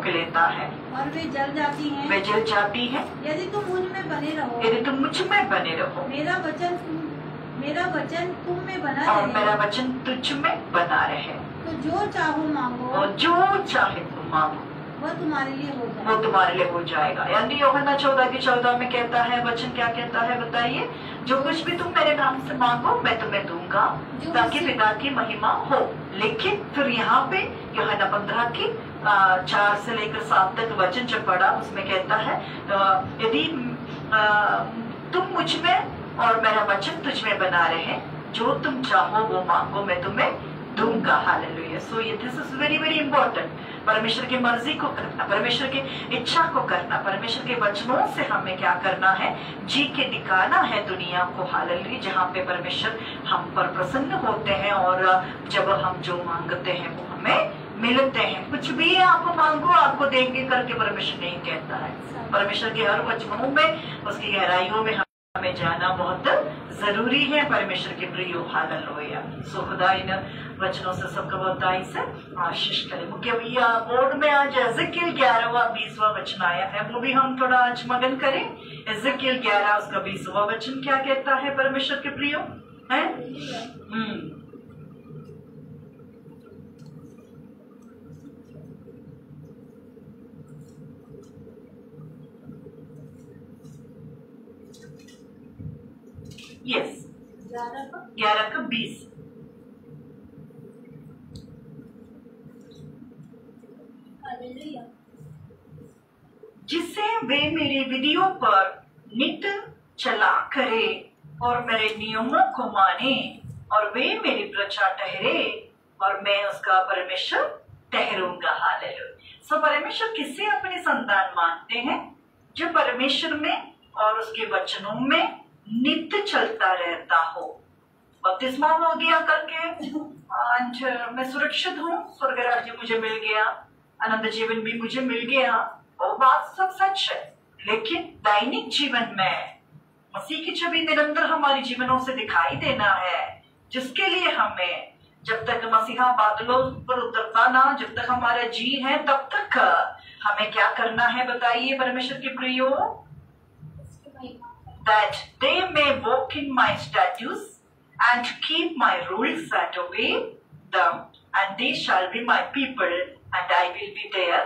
फूंक लेता है और वे जल जाती हैं। वे जल जाती है। यदि तुम मुझ में बने रहो, यदि तुम मुझ में बने रहो, मेरा वचन तुम में बना और रहे, मेरा वचन तुझ में बना रहे, तो जो चाहो मांगो, और जो चाहे तुम मांगो वह तुम्हारे लिए हो वो जाएगा। तुम्हारे लिए हो जाएगा। यानी यूहन्ना 14:14 में कहता है, वचन क्या कहता है बताइए? जो कुछ भी तुम मेरे नाम से मांगो मैं तुम्हें दूंगा, ताकि पिता की महिमा हो। लेकिन फिर यहाँ पे यूहन्ना 15 की 4 से लेकर 7 तक वचन जब पढ़ा, उसमें कहता है यदि तुम मुझ में और मेरा वचन तुझ में बना रहे, जो तुम चाहो वो मांगो मैं तुम्हें दूंगा। हालेलुया। सो ये this is very very important. परमेश्वर की मर्जी को करना, परमेश्वर की इच्छा को करना, परमेश्वर के वचनों से हमें क्या करना है? जी के दिखाना है दुनिया को। हालेलुया। जहाँ पे परमेश्वर हम पर प्रसन्न होते हैं और जब हम जो मांगते हैं वो हमें मिलते हैं। कुछ भी आप मांगो आपको देंगे करके परमेश्वर नहीं कहता है। परमेश्वर के हर वचनों में, उसकी गहराइयों में हमें जाना बहुत जरूरी है। परमेश्वर के प्रियो। हालेलुया। सो खुदा इन वचनों से सबको बहुताई से आशीष करे। मुख्य बोर्ड में आज एजेकियल 11वां 20वां वचन आया है, वो भी हम थोड़ा आज मगन करें। एजेकियल 11 उसका 20वां वचन क्या कहता है परमेश्वर के प्रियो है? यस 11 का 20। जिससे वे मेरे विधियों पर नित चला करे और मेरे नियमों को माने, और वे मेरी प्रजा ठहरे और मैं उसका परमेश्वर ठहरूंगा। हालेलुया। सो परमेश्वर किससे अपनी संतान मानते हैं? जो परमेश्वर में और उसके वचनों में नित्य चलता रहता हो। बपतिस्मा हो गया करके आज मैं सुरक्षित हूँ, स्वर्ग राज्य मुझे मिल गया, अनंत जीवन भी मुझे मिल गया, वो बात सब सच है। लेकिन दैनिक जीवन में मसीह की छवि निरंतर हमारे जीवनों से दिखाई देना है, जिसके लिए हमें जब तक मसीहा बादलों पर उतरता ना, जब तक हमारा जी है तब तक हमें क्या करना है बताइए परमेश्वर के प्रियो? That they may walk in my statutes and keep my rules and obey them, and they shall be my people, and I will be their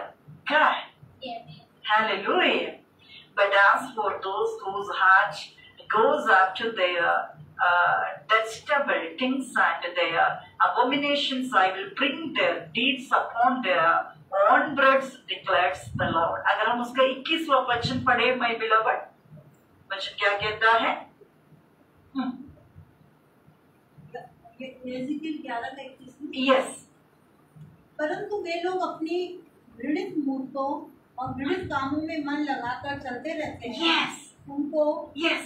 God. Amen. Hallelujah. But as for those whose heart goes after their detestable things and their abominations, I will bring their deeds upon their own breasts, declares the Lord. अगर हम उसका 21वां वचन पढ़े, my beloved, वचन क्या कहता है? Yes. परंतु वे लोग अपनी घृणित मूर्तों और घृणित कामों में मन लगाकर चलते रहते हैं। यस। उनको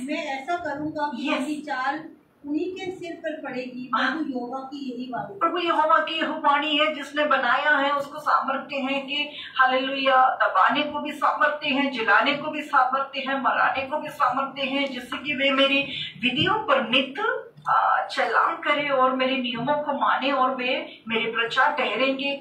मैं ऐसा करूंगा कि उनकी चाल उन्हीं के सिर पर पड़ेगी। प्रभु यहोवा की यही वाणी, प्रभु यहोवा की यही वाणी है। जिसने बनाया है उसको सामर्थ्य है कि हालेलुया, दबाने को भी सामर्थ्य है, जिलाने को भी सामर्थ्य है, मराने को भी सामर्थ्य है, जिससे कि वे मेरी विधियों पर नित्य चला करे और मेरे नियमों को माने, और वे मेरे प्रजा ठहरेंगे।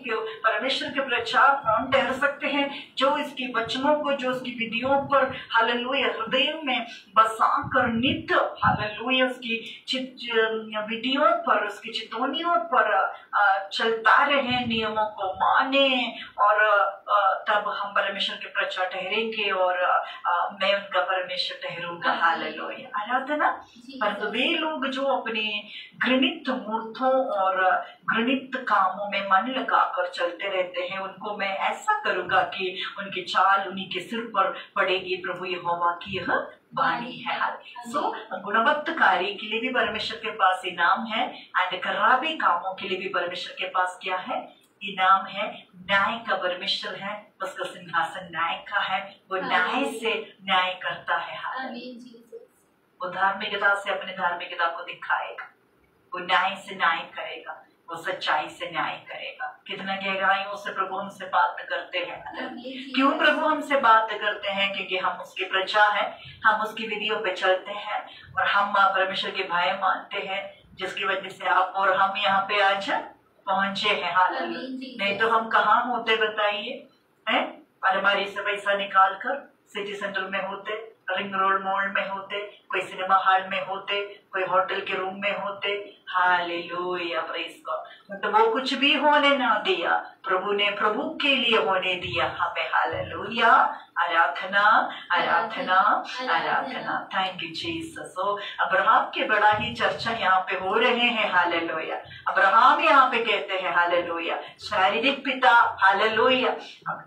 परमेश्वर के प्रजा कौन ठहर सकते हैं? जो इसकी वचनों को, जो इसकी विधियों पर हालेलुया हृदय में बसा कर नित्य हालेलुया उसकी विधियों पर, उसकी चितौनियों पर चलता रहे, नियमों को माने, और तब हम परमेश्वर के प्रजा ठहरेंगे और मैं उनका परमेश्वर ठहरूंगा। हालेलुया, आराधना। परंतु वे लोग जो अपने घृणित मूर्तों और घृणित कामों में मन लगाकर चलते रहते हैं, उनको मैं ऐसा करूंगा कि उनकी चाल उन्हीं के सिर पर पड़ेगी। प्रभु यहोवा की यह वाणी है। सो गुणवत्ताकारी के लिए भी परमेश्वर के पास इनाम है, एंड खराबी कामों के लिए भी परमेश्वर के पास क्या है? इनाम है। न्याय का परमेश्वर है, उसका सिंहासन न्याय का है, वो न्याय से न्याय करता है। वो धार्मिकता से अपने धार्मिकता को दिखाएगा, वो न्याय से न्याय करेगा, वो सच्चाई से न्याय करेगा। कितने गहराइयों से प्रभु हमसे बात करते हैं। क्यों प्रभु हमसे बात करते हैं? क्योंकि हम उसकी प्रजा है, हम उसकी विधियों पे चलते हैं और हम परमेश्वर के भाई मानते हैं, जिसकी वजह से आप और हम यहाँ पे आज पहुंचे हैं। हालेलुया। नहीं तो हम कहाँ होते बताइए? हैं? अलमारी से पैसा निकाल कर सिटी सेंटर में होते, रिंग रोड मॉल में होते, कोई सिनेमा हॉल में होते, कोई होटल के रूम में होते। Hallelujah, praise God. तो वो कुछ भी होने ना दिया, प्रभु ने प्रभु के लिए होने दिया हमें। Hallelujah, Aradhana Aradhana Aradhana. Thank you Jesus. So Abraham के बड़ा ही चर्चा यहाँ पे हो रहे हैं। हालेलुया, अब्राहम यहाँ पे कहते हैं हालेलुया शारीरिक पिता। हालेलुया,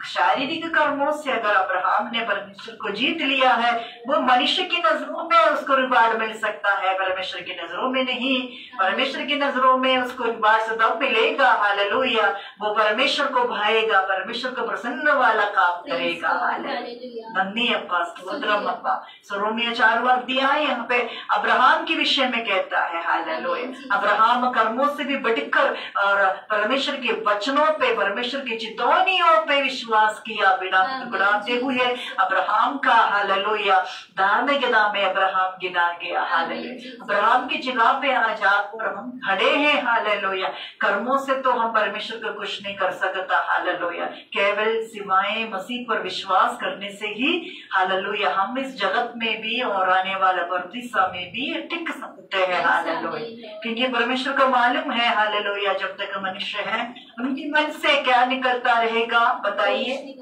शारीरिक कर्मों से अगर अब्राहम ने परमेश्वर को जीत लिया है, वो मनुष्य की नजरों में उसको रिवार्ड मिल सकता है, परमेश्वर की नजरों में नहीं। परमेश्वर की नजरों में उसको रिवार्ड तब मिलेगा हालेलुया, वो परमेश्वर को भाएगा, परमेश्वर को प्रसन्न वाला काम करेगा। हालेलुया, नन्ही अप्पा स्तोत्रम अप्पा। सो रोमियो 4वां अध्याय यहाँ पे अब्राहम के विषय में कहता है। हालेलुया, अब्राहम कर्मों से भी बढ़कर और परमेश्वर के वचनों पे, परमेश्वर की चेतावनियों पे विश्वास किया बिना गुड़ाते हुए अब्राहम का हालेलुया धार्मिकता में अब्राहम गिना गया। हालेलुया, अब्राहम की जगह पे आज आप और हम खड़े हैं। हालेलुया, कर्मों से तो हम परमेश्वर को कुछ नहीं कर सकता। हालेलुया, केवल सिवाय मसीह पर विश्वास करने से ही हालेलुया हम इस जगत में भी और आने वाला बरदिशा में भी टिक सकते हैं। हालेलुया, क्योंकि परमेश्वर को मालूम है हालेलुया जब तक मनुष्य है उनके मन से क्या निकलता रहेगा, बताइए,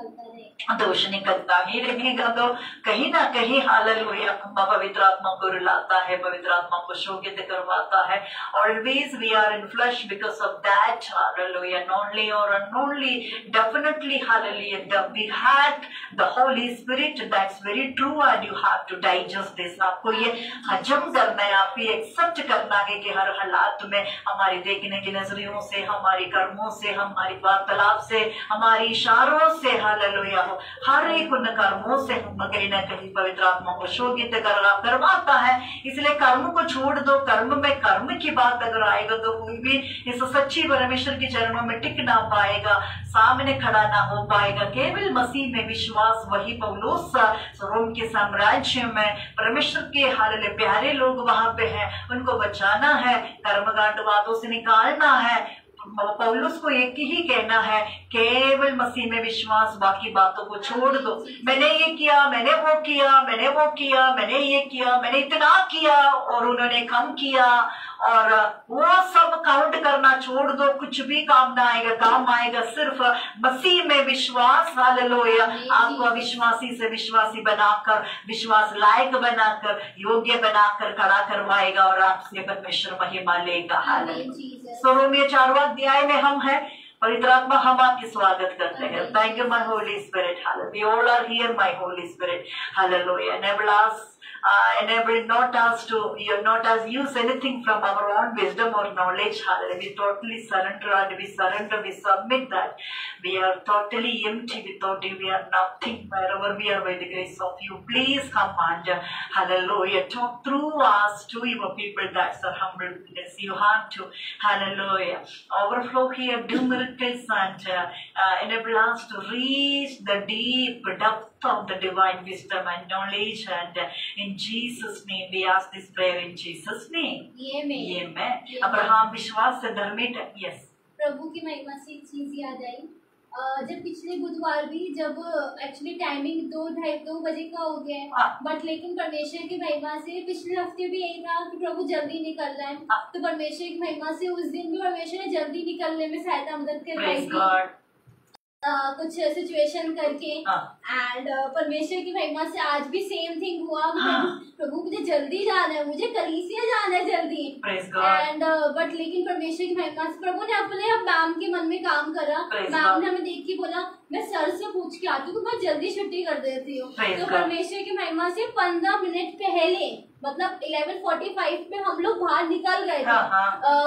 दोष निकलता ही रहेगा। तो कहीं ना कहीं हालेलुया पवित्र आत्मा को रुलाता है, पवित्र आत्मा को शोकित करवाता है। Always we are in flash because of that hallelujah, knownly और unknownly, definitely hallelujah we had the holy spirit, that's very true and you have to digest this. आपको ये हजम करना है, आप ये एक्सेप्ट करना है कि हर हालात में हमारी देखने की नजरियों से, हमारी कर्मों से, हमारी वार्तालाप से, हमारी इशारों से हालेलुया हर एक उन कर्मों से हम कहीं ना कहीं पवित्र आत्मा को शोकित करवाता है। इसलिए कर्म को छोड़ दो, कर्म में कर्म की बात अगर आएगा तो कोई भी इस सच्ची परमेश्वर के चरणों में टिक ना पाएगा, सामने खड़ा ना हो पाएगा। केवल मसीह में विश्वास, वही पौलुस रोम के साम्राज्य में परमेश्वर के हालेलुया प्यारे लोग वहां पे हैं, उनको बचाना है, कर्मकांडवादों से निकालना है। पौलुस को एक ही कहना है, केवल मसीह में विश्वास, बाकी बातों को छोड़ दो। मैंने ये किया, मैंने वो किया, मैंने वो किया, मैंने ये किया, मैंने इतना किया और उन्होंने कम किया, और वो सब काउंट करना छोड़ दो, कुछ भी काम ना आएगा। काम आएगा सिर्फ मसीह में विश्वास। हालेलुया, आपको अविश्वासी से विश्वासी बनाकर, विश्वास लायक बनाकर, योग्य बनाकर खड़ा करवाएगा और आपसे परमेश्वर महिमा लेगा। हालेलुया। सो रोमियो 4वां अध्याय में हम हैं। पवित्र आत्मा हम आपकी स्वागत करते हैं। Thank you my holy spirit. Hallelujah, we all are here my holy spirit. Hallelujah, enable not us to use anything from our own wisdom or knowledge. Hallelujah, we totally surrender and we submit that we are totally empty. Without you we are nothing. Wherever we are, by the grace of you, please come and hallelujah talk through us to your people. That's our humble witness. You have to hallelujah overflow here, do miracles and enable us to reach the deep depth of the divine wisdom and knowledge, and in Jesus name we ask this prayer in Jesus name. Amen. Abraham विश्वास से धर्मी है। Yes, प्रभु की महिमा से एक चीज याद आई। जब पिछले बुधवार भी जब एक्चुअली टाइमिंग 2 बजे का हो गया है, बट लेकिन परमेश्वर की महिमा से पिछले हफ्ते भी यही था कि प्रभु जल्दी निकल रहा है, तो परमेश्वर की महिमा से उस दिन भी परमेश्वर ने जल्दी निकलने में सहायता मदद करवाई थी कुछ सिचुएशन करके। एंड परमेश्वर की महिमा से आज भी सेम थिंग हुआ। प्रभु मुझे जल्दी जाना है, मुझे कलीसिया जाना है जल्दी। एंड बट लेकिन परमेश्वर की महिमा से प्रभु ने अपने मैम के मन में काम करा। मैम ने हमें देख के बोला मैं सर से पूछ के आती हूँ, मैं जल्दी छुट्टी कर देती हूँ। तो परमेश्वर की महिमा से 15 मिनट पहले, मतलब 11:45 पे हम लोग बाहर निकल गए थे।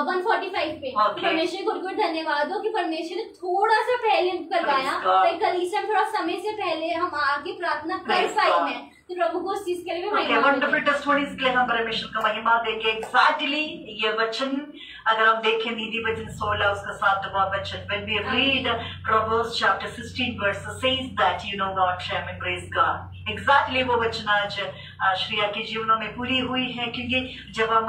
1:45 पे परमेश्वर को बहुत धन्यवाद हो कि परमेश्वर ने थोड़ा सा पहले करवाया, तो कलीसिया में थोड़ा समय से पहले हम आगे प्रार्थना कर पाए हैं। तो प्रभु को उस चीज के लिए वंडरफुल टेस्टिमनीज के लिए हम परमेश्वर का महिमा देंगे। एग्जैक्टली ये वचन अगर हम देखें नीति वचन 16 उसका 7वां वचन, when we read Proverbs chapter 16 verse says that you know what, shame and praise God. Exactly वो वचन आज श्रेया के जीवनों में पूरी हुई है, क्योंकि जब हम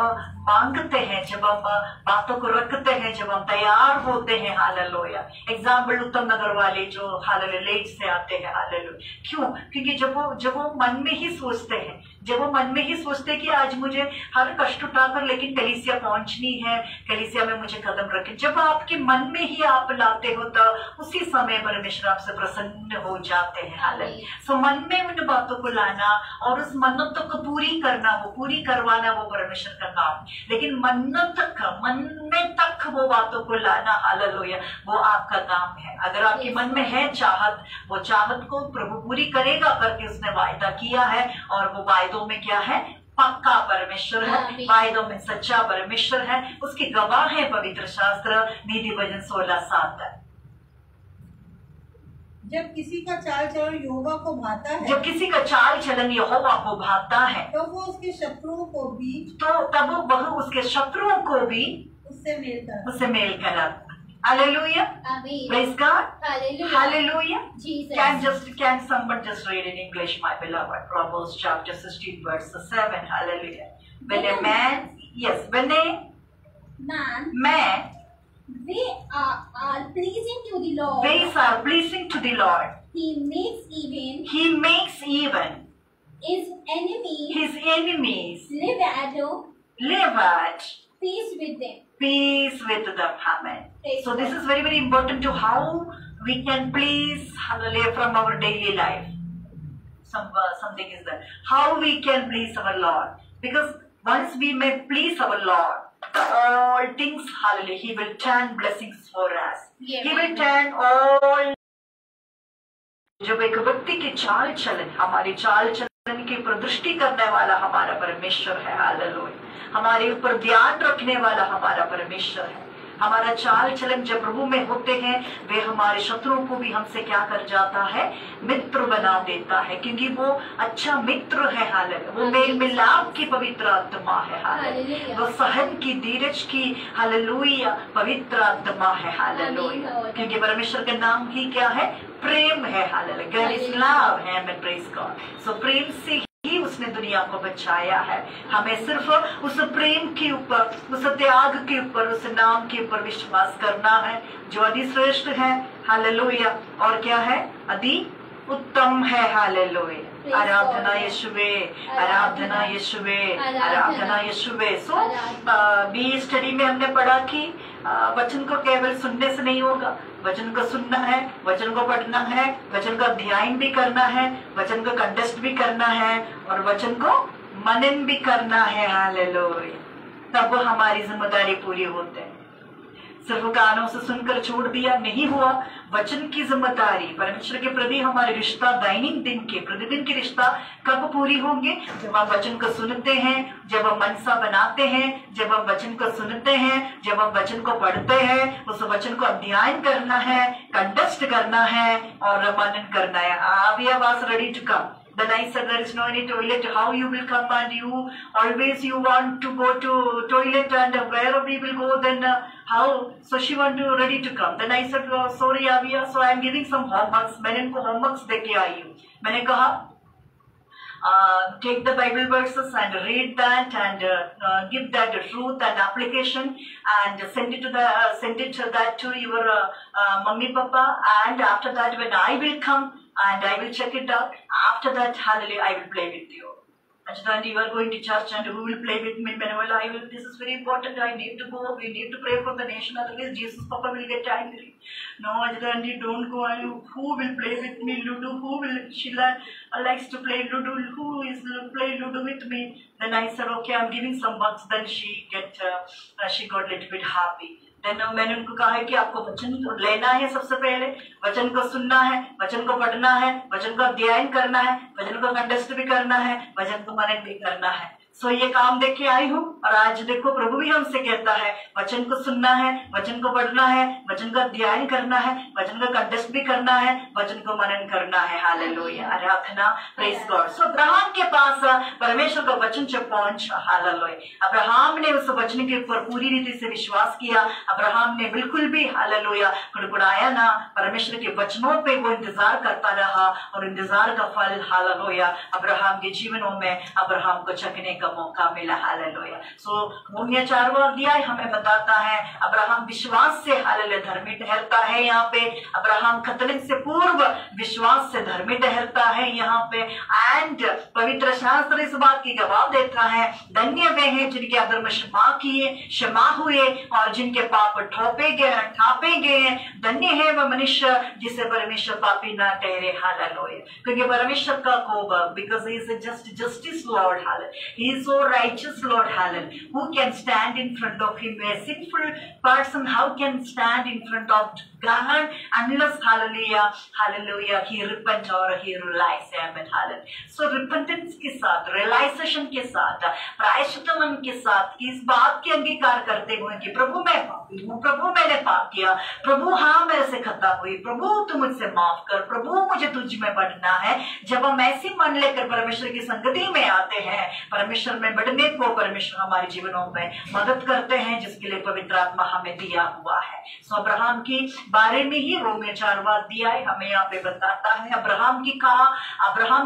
मांगते हैं, जब हम बातों को रखते हैं, जब हम तैयार होते हैं, हालेलुया। एग्जाम्पल उत्तम नगर वाले जो हालेलुया लेट से आते हैं, हालेलुया। क्यों? क्योंकि जब वो मन में ही सोचते हैं, जब वो मन में ही सोचते हैं कि आज मुझे हर कष्ट उठाकर लेकिन कलीसिया पहुंचनी है, कलीसिया में मुझे कदम रखें, जब आपके मन में ही आप लाते हो तो उसी समय परमेश्वर आपसे प्रसन्न हो जाते हैं, हालेलुया। सो मन में उन बातों को लाना और उस मन्नतों को पूरी करना, वो पूरी करवाना, वो परमेश्वर का काम। लेकिन मन्नत तक, मन में तक वो बातों को लाना, हालेलुया, वो आपका काम है। अगर आपके मन में है चाहत, वो चाहत को प्रभु पूरी करेगा करके उसने वायदा किया है, और वो वायदों में क्या है? पक्का परमेश्वर है, वायदों में सच्चा परमेश्वर है, उसके गवाह है पवित्र शास्त्र, नीति वचन 16:7 है। जब किसी का चाल चलन यहोवा को भाता है, जब किसी का चाल चलन यहोवा को भाता है, तो वो उसके शत्रुओं को भी, तो तब वो उसके शत्रुओं को भी उससे मेल कराता। Hallelujah. Amen. Praise God. Hallelujah. Hallelujah. Jesus. Can someone just read in English, my beloved? Proverbs chapter 16 verse 7. Hallelujah. When a man they are pleasing to the Lord. ways are pleasing to the Lord. He makes even his enemies live at peace with them. Peace with them. Amen. So this is very, very important to how we can please, hallelujah, from our daily life. Something is there. How we can please our Lord. Because once we may please our Lord, all things, hallelujah, He will turn blessings for us. Yeah, He will turn all. जब एक व्यक्ति की चाल चलन, हमारी चाल चलन की प्रदृष्टि करने वाला हमारा परमेश्वर है, हालेलुया, हमारे ऊपर ध्यान रखने वाला हमारा परमेश्वर है। हमारा चाल चलन जब प्रभु में होते हैं, वे हमारे शत्रुओं को भी हमसे क्या कर जाता है? मित्र बना देता है, क्योंकि वो अच्छा मित्र है, हालेलुया। वो मेल मिलाप की पवित्र आत्मा है, हालेलुया। वो सहन की, धीरज की, हालेलुया, पवित्र आत्मा है, हालेलुया। क्योंकि परमेश्वर का नाम ही क्या है? प्रेम है, हालेलुया। गॉड इज लव है, मैं प्रेज गॉड। सो प्रेम से ही उसने दुनिया को बचाया है। हमें सिर्फ उस प्रेम के ऊपर, उस त्याग के ऊपर, उस नाम के ऊपर विश्वास करना है जो अधिश्रेष्ठ है, हालेलुया, और क्या है? अति उत्तम है, हालेलुया। आराधना यीशुवे, आराधना यीशुवे, आराधना यीशुवे। सो बी स्टडी में हमने पढ़ा कि वचन को केवल सुनने से नहीं होगा, वचन को सुनना है, वचन को पढ़ना है, वचन का अध्ययन भी करना है, वचन को कंटेस्ट भी करना है, और वचन को मनन भी करना है, हालेलुया। तब हमारी जिम्मेदारी पूरी होते हैं। सिर्फ कानों से सुनकर छोड़ दिया नहीं हुआ। वचन की जिम्मेदारी, परमेश्वर के प्रति हमारे रिश्ता दैनिक दिन के, प्रतिदिन के रिश्ता कब पूरी होंगे? जब हम वचन को सुनते हैं, जब हम मनसा बनाते हैं, जब हम वचन को सुनते हैं, जब हम वचन को पढ़ते हैं, उस वचन को अध्ययन करना है, कंटेस्ट करना है और मनन करना है। Avia was ready to come. Then I said, there is no any toilet. How you will come? And you always you want to go to toilet, and where we will go? Then how? So she want to ready to come. Then I said, oh, sorry Avia, so I am giving some homeworks. मैंने इनको homeworks देके आई हूँ। मैंने कहा take the Bible verses and read that and give that truth and application and send it that to your mummy papa, and after that when I will come and I will check it out, after that, hallelujah, I will play with you. And you are going to church, and who will play with me? Well, I will. This is very important. I need to go. We need to pray for the nation. Otherwise, Jesus Papa will get angry. No, Ajitandi, don't go. Who will play with me? Ludo. Who will? Sheila likes to play Ludo. Who is play Ludo with me? Then I said, okay, I'm giving some bucks. Then she got a little bit happy. Then मैंने उनको कहा है कि आपको वचन लेना है, सबसे पहले वचन को सुनना है, वचन को पढ़ना है, वचन को अध्ययन करना है, वचन को कंटेस्ट भी करना है, वचन को मनन भी करना है। सो ये काम देख के आई हूँ और आज देखो प्रभु भी हमसे कहता है वचन को सुनना है, वचन को पढ़ना है, वचन का अध्ययन करना है, वचन का कंटेस्ट भी करना है, वचन को मनन करना है। हालेलुया, आराधना, प्रेज गॉड। सो अब्राहम के पास परमेश्वर का वचन जब पहुंचा, हालेलुया, अब्राहम ने उस वचन के ऊपर पूरी रीति से विश्वास किया। अब्राहम ने बिल्कुल भी हालेलुया कुड़कुड़ाया ना, परमेश्वर के वचनों पे वो इंतजार करता रहा और इंतजार का फल हालेलुया अब्राहम के जीवनों में अब्राहम को चखने का मौका मिला। हालेलुया। सो रोमियो 4वां अध्याय हमें बताता है अब्राहम विश्वास से हालेलुया धर्मी ठहरता है। यहाँ पे अब्राहम खतने से पूर्व विश्वास से धर्मी ठहरता है यहाँ पे। एंड पवित्र शास्त्र इस बात की गवाह देता है धन्य वे हैं जिनके अधर्म क्षमा हुए और जिनके पाप ठापे गए। धन्य है वह मनुष्य जिसे परमेश्वर पापी ना ठहरे। हालेलुया, क्योंकि परमेश्वर का कोप, because he is justice lord, he is so righteous Lord, hallelujah. Who can stand in front of him? A sinful person, how can stand in front of God unless hallelujah he repent or he realize, amen, hallelujah. So repentance के साथ, realization के साथ, प्रायश्चित मन के साथ इस बात के अंगीकार करते हुए कि प्रभु मैं पापी हूँ, प्रभु मैंने पाप किया, प्रभु हाँ मेरे से खता हुई, प्रभु तू मुझसे माफ कर, प्रभु मुझे तुझ में बढ़ना है। जब हम ऐसी मन लेकर परमेश्वर की संगति में आते हैं, परमेश्वर में बढ़ने को परमेश्वर हमारे जीवनों में मदद करते हैं, जिसके लिए पवित्र आत्मा हमें दिया हुआ है। सो अब्राहम की बारे में ही रोमियो 4वां अध्याय हमें यहाँ पे बताता है। अब्राहम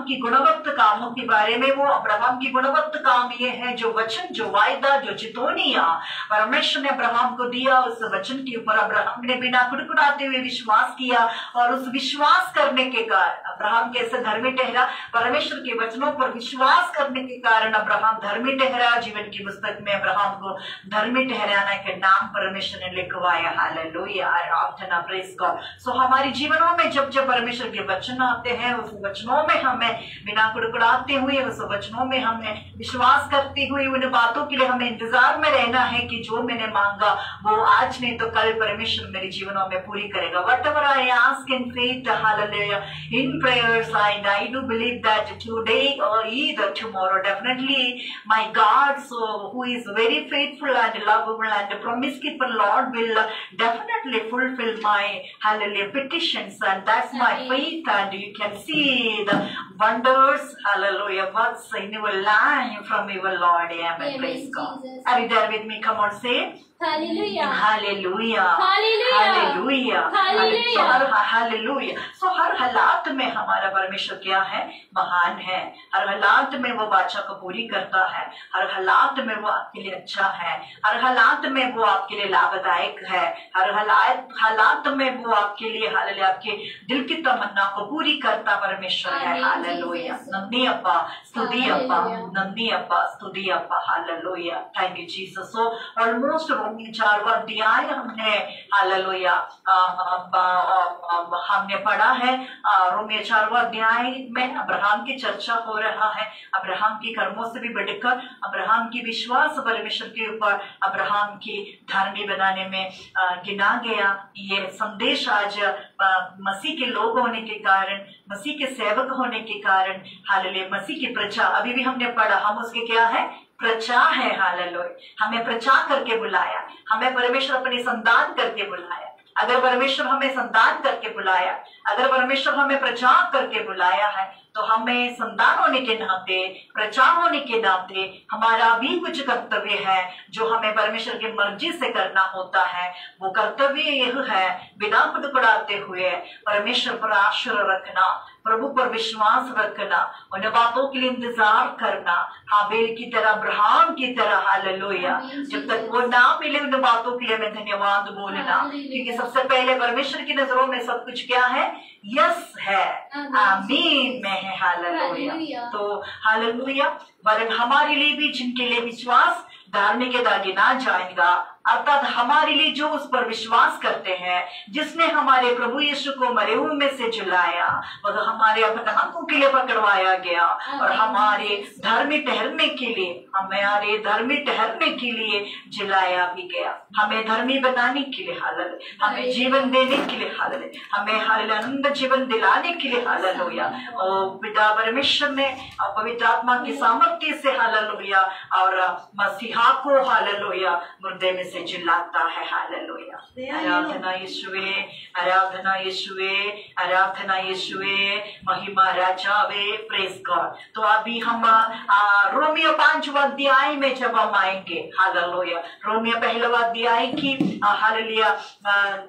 की गुणवत्त कामों के बारे में। वो अब्राहम की गुणवत्त काम ये है जो वचन, जो वायदा, जो चितौनियां परमेश्वर ने अब्राहम को दिया, उस वचन के ऊपर अब्राहम ने बिना कुड़कुड़ाते हुए विश्वास किया और उस विश्वास करने के कारण अब्राहम कैसे धर्मी ठहरा। परमेश्वर के वचनों पर विश्वास करने के कारण अब्राहम धर्मी ठहरा। जीवन की पुस्तक में अब्राहम को धर्मी ठहराने के नाम परमेश्वर ने लिखवाया। हालेलुया, आराधना, प्रेज गॉड। सो हमारे जीवनों में जब जब परमेश्वर के वचन आते हैं, उस वचनों में हमें बिना कुड़कुड़ाते हुए, उस वचनों में हमें विश्वास करते हुए उन बातों के लिए हमें इंतजार में रहना है कि जो मैंने मांगा वो आज नहीं तो कल परमेश्वर मेरे जीवनों में पूरी करेगा। Whatever I ask in faith, hallelujah, in prayers, I do believe that today or either tomorrow, definitely my God, so who is very faithful and lovable and promise keeper, Lord will definitely fulfill my hallelujah petitions, and that's my faith. And you can see the wonders, hallelujah, works in your life from your Lord. Amen. Praise God. Are you there with me? Come on, say Hallelujah. Hallelujah. Hallelujah. Hallelujah. Hallelujah. So हर हालात में हमारा परमेश्वर क्या है? महान है। हर हालात में वो वाचा को पूरी करता है। हर हालात में वो आपके लिए अच्छा है। हर हालात में वो आपके लिए लाभदायक है। हर हालात में वो आपके लिए हालेलुया आपके दिल की तमन्ना को पूरी करता परमेश्वर है। हालेलुया। नंदी अप्पा स्तुति अप्पा, नंदी अप्पा स्तुति अप्पा। Hallelujah, thank you Jesus. So almost Romeo 4वां अध्याय हमने हालेलुया हमने पढ़ा है। रोमियो 4वां अध्याय में अब्राहम की चर्चा हो रहा है। अब्राहम के कर्मों से भी बढ़कर अब्राहम की विश्वास परमेश्वर के ऊपर अब्राहम की धर्मी बनाने में गिना गया। ये संदेश आज मसीह के लोग होने के कारण, मसीह के सेवक होने के कारण, हालेलुया मसीह की प्रजा, अभी भी हमने पढ़ा, हम उसके क्या है? प्रजा है। हालेलुया, हमें प्रजा करके बुलाया, हमें परमेश्वर अपनी संतान करके बुलाया। अगर परमेश्वर हमें संतान करके बुलाया, अगर परमेश्वर हमें प्रजा करके बुलाया है, तो हमें संतान होने के नाते, प्रजा होने के नाते हमारा भी कुछ कर्तव्य है जो हमें परमेश्वर की मर्जी से करना होता है। वो कर्तव्य यह है बिना कुड़कुड़ाते हुए परमेश्वर पर आशा रखना, प्रभु पर विश्वास रखना, उन बातों के लिए इंतजार करना, हाबेल की तरह, अब्राहम की तरह। हालेलुया, जब तक वो ना मिले उन बातों के लिए हमें धन्यवाद बोलना, क्योंकि सबसे पहले परमेश्वर की नजरों में सब कुछ क्या है? यस है, आमीन में है। हालेलुया। तो हालेलुया, वरन हमारे लिए भी जिनके लिए विश्वास धार्मिकता गिना जाएगा, अर्थात हमारे लिए जो उस पर विश्वास करते हैं, जिसने हमारे प्रभु यीशु को मरे हुए में से जिलाया, वह हमारे अपराधों के लिए पकड़वाया गया और हमारे धर्मी ठहरने के लिए, हमारे धर्मी ठहरने के लिए जिलाया भी गया, हमें धर्मी बनाने के लिए, हालेलुया, हमें जीवन देने के लिए, हालेलुया, हमें हालेलुया अनंत जीवन दिलाने के लिए, हालेलुया। और पिता परमेश्वर ने पवित्र आत्मा की सामर्थ्य से, हालेलुया, और मसीहा को, हालेलुया, मुर्दे में से जिलाता है, हालेलुया। आराधना यीशुवे, आराधना यीशुवे, आराधना यीशुवे, महिमा राजावे, प्रेज गॉड। तो अभी हम रोमियो 5वां अध्याय में जब हम आएंगे, हालेलुया, रोमियो 1वां अध्याय की, हालेलुया,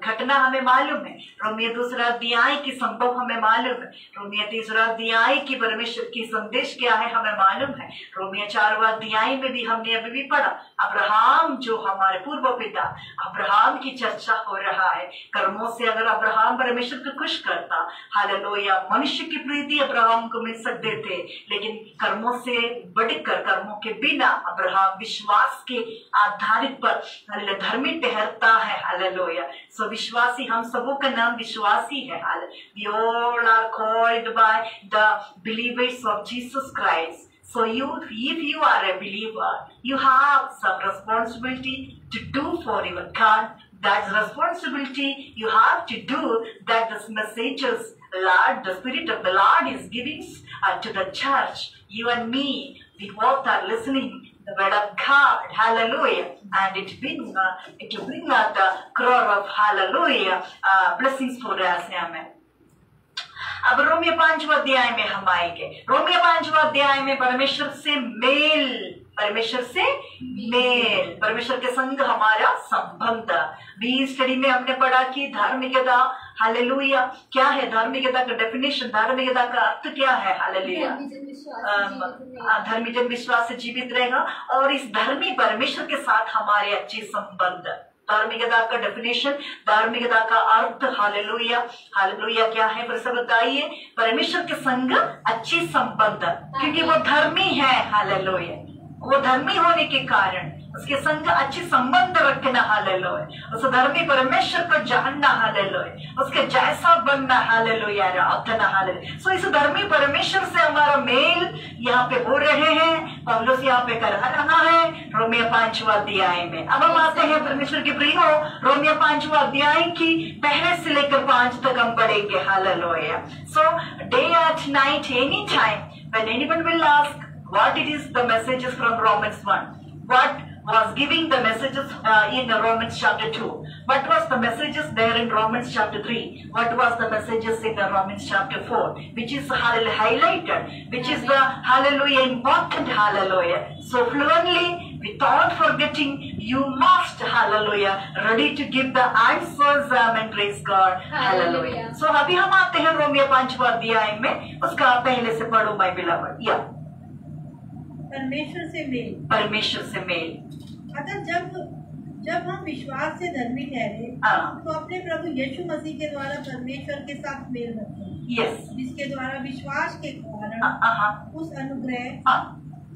घटना हमें मालूम है, रोमियो 2रा अध्याय की संभव हमें मालूम है, रोमियो 3रा अध्याय की परमेश्वर की संदेश क्या है हमें मालूम है, रोमियो 4वां अध्याय में भी हमने अभी भी पढ़ा, अब्राहम जो हमारे पूर्व पिता, अब्राहम की चर्चा हो रहा है। कर्मों से अगर अब्राहम परमेश्वर को खुश करता, हालेलुया, मनुष्य की प्रीति अब्राहम को मिल सकते थे, लेकिन कर्मों से बढ़कर, कर्मों के बिना अब्राहम विश्वास के आधारित पर धर्मी ठहरता है, हालेलुया। सो विश्वासी, हम सबों का नाम विश्वासी है, we all are called by the believers of Jesus Christ. So if you are a believer, you have some responsibility to do for your God. That responsibility you have to do, that the messages Lord, the Spirit of the Lord is giving to the church. You and me, we both are listening the word of God, hallelujah, and it will bring out the crowd of hallelujah blessings for us, amen. अब Romeo 5वां अध्याय में हम आएंगे। Romeo 5वां अध्याय में परमेश्वर से मेल, परमेश्वर से मेल, परमेश्वर के संग हमारा संबंध। भी स्टडी में हमने पढ़ा कि धार्मिकता, हालेलुया, क्या है धार्मिकता का डेफिनेशन, धार्मिकता का अर्थ क्या है, हालेलुया, धर्मी जन विश्वास से जीवित रहेगा और इस धर्मी परमेश्वर के साथ हमारे अच्छे संबंध। धार्मिकता का डेफिनेशन, धार्मिकता का अर्थ, हालेलुया, हालेलुया क्या है फिर से बताइए, परमेश्वर के संग अच्छी संबंध, क्योंकि वो धर्मी है, हालेलुया, वो धर्मी होने के कारण उसके संग अच्छी संबंध रखना, हालेलुया, उस धर्मी परमेश्वर को जानना, हालेलुया, उसके जैसा बनना, हालेलुया, आराधना, हालेलुया। सो इस धर्मी परमेश्वर से हमारा मेल यहाँ पे हो रहे हैं, पौलुस यहाँ पे करा रहा है रोमियो 5वां अध्याय में। अब हम आते हैं परमेश्वर के प्रियो, रोमियो 5वां अध्याय की 1 से लेकर 5 तक हम पढ़ेंगे, hallelujah. So day at night, any time, when anyone will ask what it is the messages from Romans 1, what was giving the messages in Romans chapter 2, what was the messages there in Romans chapter 3, what was the messages in the Romans chapter 4, which is highlighted, which is the hallelujah important, hallelujah. So fluently, without forgetting, you must, hallelujah, ready to give the answers, amen, praise God, hallelujah. So अभी हम आते हैं Romeo 5वां अध्याय में, उसका पहले से पढ़ो my beloved, या परमेश्वर से मेल, परमेश्वर से मेल। अतः जब हम विश्वास से धर्मी ठहरे तो अपने प्रभु यीशु मसीह के द्वारा परमेश्वर के साथ मेल रखें, जिसके द्वारा विश्वास के कारण उस अनुग्रह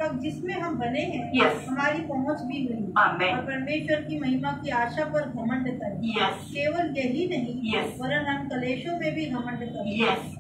तक जिसमें हम बने हैं हमारी पहुंच भी हुई, और परमेश्वर की महिमा की आशा पर घमंड करें। केवल यही नहीं, वरन हम कलेशों में भी घमंड करें,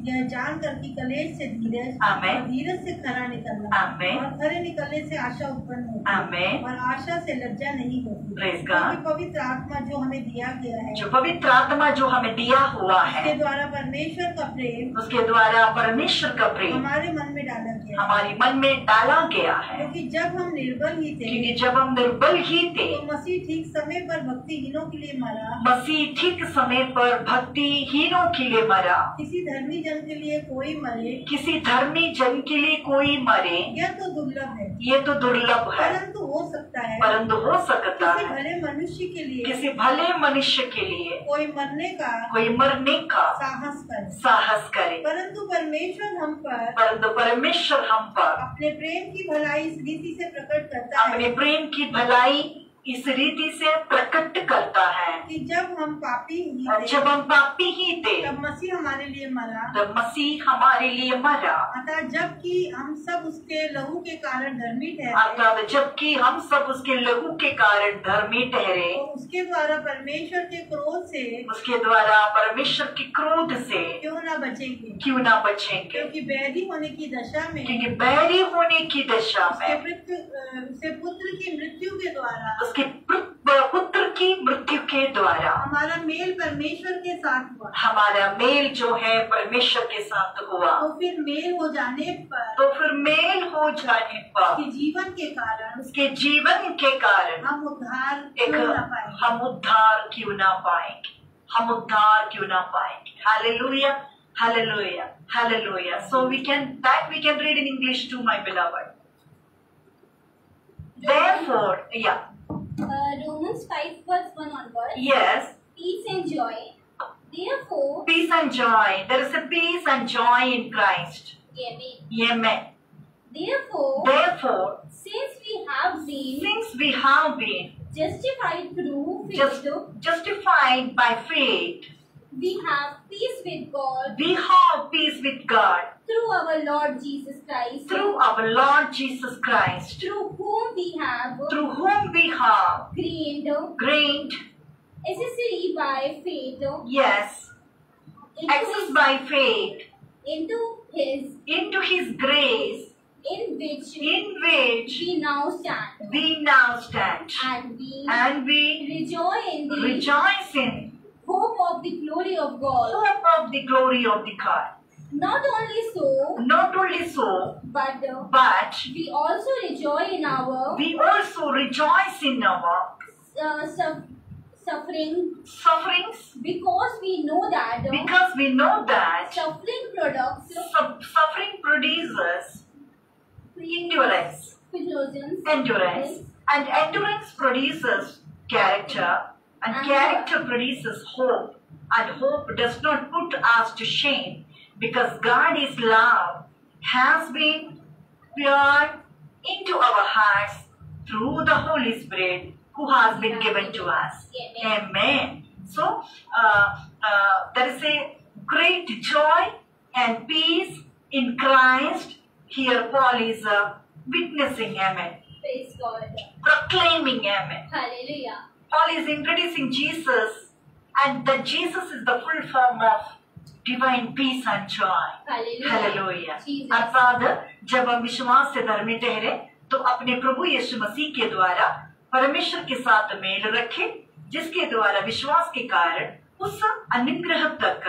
यह जानकर कि कलेश से धीरज और धीरज से खरा निकलना और खरे निकलने से आशा उत्पन्न होती है, और आशा से लज्जा नहीं होती, क्योंकि पवित्र आत्मा जो हमें दिया गया है, जो पवित्र आत्मा जो हमें दिया हुआ है, उसके द्वारा परमेश्वर का प्रेम, उसके द्वारा परमेश्वर का प्रेम हमारे मन में डाला गया, हमारे मन में डाला गया है। क्योंकि जब हम निर्बल ही थे, क्योंकि जब हम निर्बल ही थे, तो मसीह ठीक समय पर भक्तिहीनों के लिए मरा, मसीह ठीक समय पर भक्तिहीनों के लिए मरा। किसी धर्मी जन के लिए कोई मरे, किसी धर्मी जन के लिए कोई मरे, यह तो दुर्लभ है, ये तो दुर्लभ है, परंतु हो सकता है, परंतु हो सकता किसी है भले मनुष्य के लिए, किसी भले मनुष्य के लिए कोई मरने का साहस करे, परंतु परमेश्वर हम पर अपने प्रेम की भलाई इस रीति से प्रकट करता है, अपने प्रेम की भलाई इस रीति से प्रकट करता है कि जब हम पापी ही थे तब मसीह हमारे लिए मरा। अतः जबकि हम सब उसके लहू के कारण धर्मी ठहरे, तो उसके द्वारा परमेश्वर के क्रोध से क्यों ना बचेंगे। क्योंकि बैरी होने की दशा में उसके पुत्र की मृत्यु के द्वारा हमारा मेल परमेश्वर के साथ हुआ। हमारा मेल जो है परमेश्वर के साथ हुआ। तो फिर मेल हो जाने पर उसके जीवन के कारण हम उद्धार क्यों ना पाएंगे। Hallelujah, hallelujah, hallelujah. So we can read in English too, my beloved. Therefore, yeah. Romans 5:1 onwards. Yes. Peace and joy. Therefore. Peace and joy. There is a peace and joy in Christ. Amen. Therefore, since we have been justified by faith, we have peace with God. Through our Lord Jesus Christ. Through whom we have gained access by faith. Yes. Access by faith into His grace, in which we now stand, and we rejoice in hope of the glory of God. Not only so, but we also rejoice in our sufferings, because we know that suffering produces endurance, and endurance produces character, and character produces hope, and hope does not put us to shame, because God's love has been poured into our hearts through the Holy Spirit who has been given to us. Amen. So there is a great joy and peace in Christ. Here Paul is witnessing. Amen. Praise God. Proclaiming. Amen. Hallelujah. Paul is introducing Jesus, and that Jesus is the full form of divine peace and joy. Hallelujah. अर्थात जब हम विश्वास से धर्मी ठहरे तो अपने प्रभु यीशु मसीह के द्वारा परमेश्वर के साथ मेल रखे, जिसके द्वारा विश्वास के कारण उस अनुग्रह तक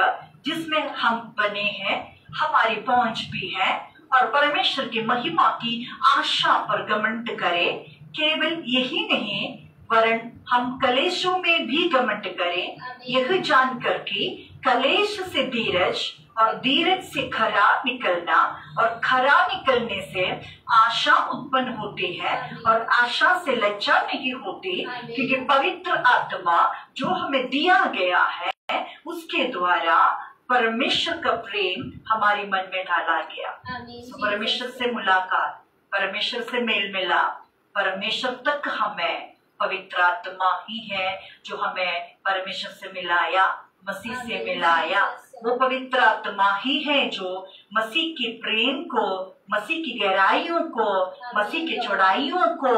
जिसमें हम बने हैं हमारी पहुंच भी है, और परमेश्वर की महिमा की आशा पर घमंड करें। केवल यही नहीं, वरन हम कलेशों में भी घमंड करें, यह जानकर कि कलेश से धीरज और धीरज से खरा निकलना, और खरा निकलने से आशा उत्पन्न होती है, और आशा से लज्जा नहीं होती, क्योंकि पवित्र आत्मा जो हमें दिया गया है उसके द्वारा परमेश्वर का प्रेम हमारे मन में डाला गया। परमेश्वर से मुलाकात, परमेश्वर से मेल मिलाप, परमेश्वर तक हमें पवित्र आत्मा ही है जो हमें परमेश्वर से मिलाया, मसीह से मिलाया। वो पवित्र आत्मा ही है जो मसीह के प्रेम को, मसीह की गहराइयों को, मसीह की चौड़ाइयों को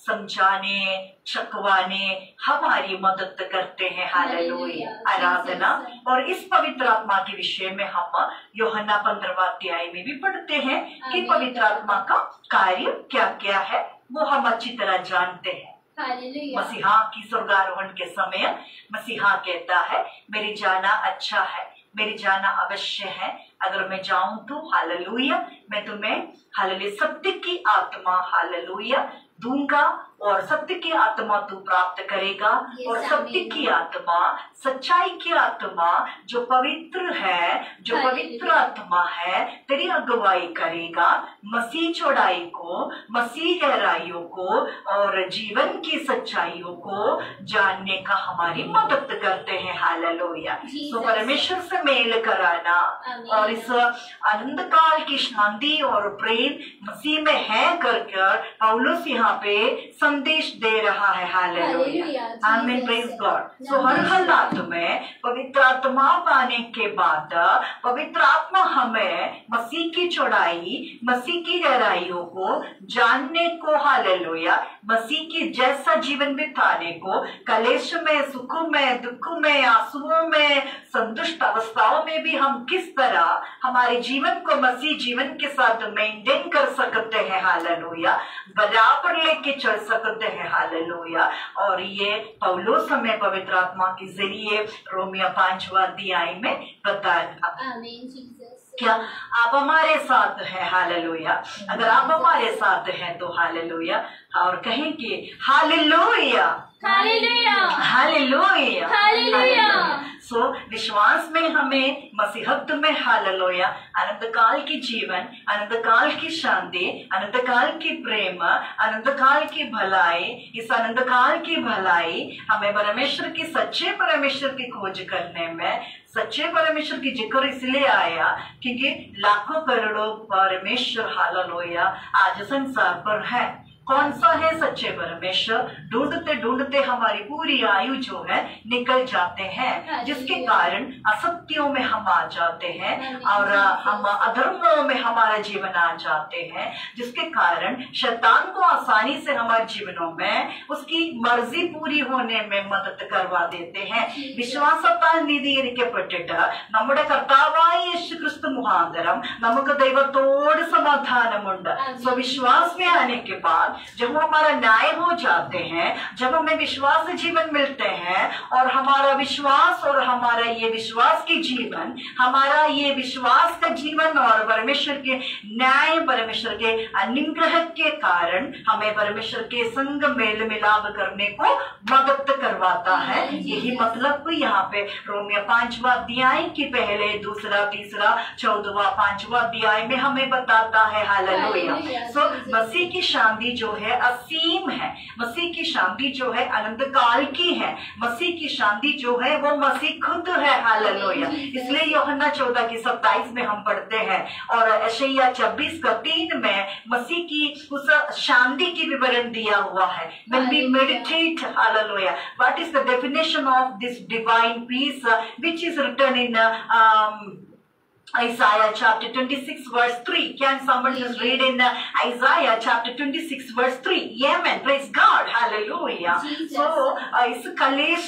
समझाने, छकवाने हमारी मदद करते हैं। हालेलुया, आराधना। और इस पवित्र आत्मा के विषय में हम यूहन्ना 15वां अध्याय में भी पढ़ते हैं कि पवित्र आत्मा का कार्य क्या क्या है, वो हम अच्छी तरह जानते हैं। मसीहा की स्वर्गारोहण के समय मसीहा कहता है, मेरी जाना अच्छा है, मेरी जाना अवश्य है, अगर मैं जाऊं तो हालेलुया मैं तुम्हें हालेलुया सत्य की आत्मा हालेलुया दूंगा, और सत्य की आत्मा तू प्राप्त करेगा, और सत्य की आत्मा, सच्चाई की आत्मा जो पवित्र है, जो पवित्र आत्मा है तेरी अगुवाई करेगा, मसीह चौड़ाई को, मसीह गहराइयों को और जीवन की सच्चाइयों को जानने का हमारी मदद करते हैं। हालेलुया। तो परमेश्वर से मेल कराना और और इस आनंद काल की शांति और प्रेम मसीह में है कर पौलुस यहाँ पे संदेश दे रहा है। हालेलुया, आमीन, प्रेज गॉड। सो हर हालात में पवित्र आत्मा पाने के बाद पवित्र आत्मा हमें मसीह की चौड़ाई, मसीह की गहराइयों को जानने को, हालेलुया, मसीह की जैसा जीवन बिताने को, कलेश में, सुख में, दुख में, आंसुओं में, संतुष्ट अवस्थाओं में भी हम किस तरह हमारे जीवन को मसीह जीवन के साथ मेंटेन कर सकते हैं, हालेलुया, बराबर लेके चल सकते हैं, हालेलुया। और ये पौलुस हमें पवित्र आत्मा के जरिए रोमियो 5वां अध्याय में बताया। क्या आप हमारे साथ हैं? हालेलुया। अगर आप हमारे साथ हैं तो हालेलुया, और कहें कि हालेलुया, हालेलुया, हालेलुया, हालेलुया। सो विश्वास में हमें, मसीहत में, हालेलुया, अनंत काल की जीवन, अनंत काल की शांति, अनंत काल की प्रेम, अनंत काल की भलाई, इस अनंत काल की भलाई हमें परमेश्वर की, सच्चे परमेश्वर की खोज करने में, सच्चे परमेश्वर की जिक्र इसलिए आया क्योंकि लाखों करोड़ों परमेश्वर, हालेलुया, आज संसार पर है। कौन सा है सच्चे परमेश्वर? ढूंढते ढूंढते हमारी पूरी आयु जो है निकल जाते हैं, जिसके कारण असत्यों में हम आ जाते हैं और हम अधर्मों में हमारा जीवन आ जाते हैं, जिसके कारण शैतान को आसानी से हमारे जीवनों में उसकी मर्जी पूरी होने में मदद करवा देते हैं। വിശ്വാസത്താൽ നീതീകരിക്കപ്പെട്ടിട്ട് നമ്മുടെ കർത്താവായ യേശുക്രിസ്തു മുഖാന്തരം നമുക്ക് ദൈവത്തോട് സമാധാനമുണ്ട്। सो विश्वास में आने के बाद जब हमारा न्याय हो जाते हैं, जब हमें विश्वास जीवन मिलते हैं और हमारा विश्वास और हमारा ये विश्वास की जीवन, हमारा ये विश्वास का जीवन और परमेश्वर के न्याय, परमेश्वर के अनुग्रह के कारण हमें परमेश्वर के संग मेल मिलाप करने को मदद करवाता है। यही मतलब यहाँ पे रोमियो 5वां अध्याय के पहले, दूसरा, तीसरा, 14वां, 5वां अध्याय में हमें बताता है, हालेलुया। सो मसीह की शांति जो है असीम है, मसीह की शांति जो है अनंत काल की है, मसीह की शांति जो है वो मसीह खुद है, हालेलुया। इसलिए यूहन्ना 14:27 में हम पढ़ते हैं और यशायाह 26:3 में मसीह की उस शांति की विवरण दिया हुआ है। When we meditate, hallelujah, what is the definition of this divine peace which is written in Isaiah chapter 26 verse 3. Can somebody just read in Isaiah chapter 26 verse 3? Amen. Praise God. Hallelujah. So इस कलेश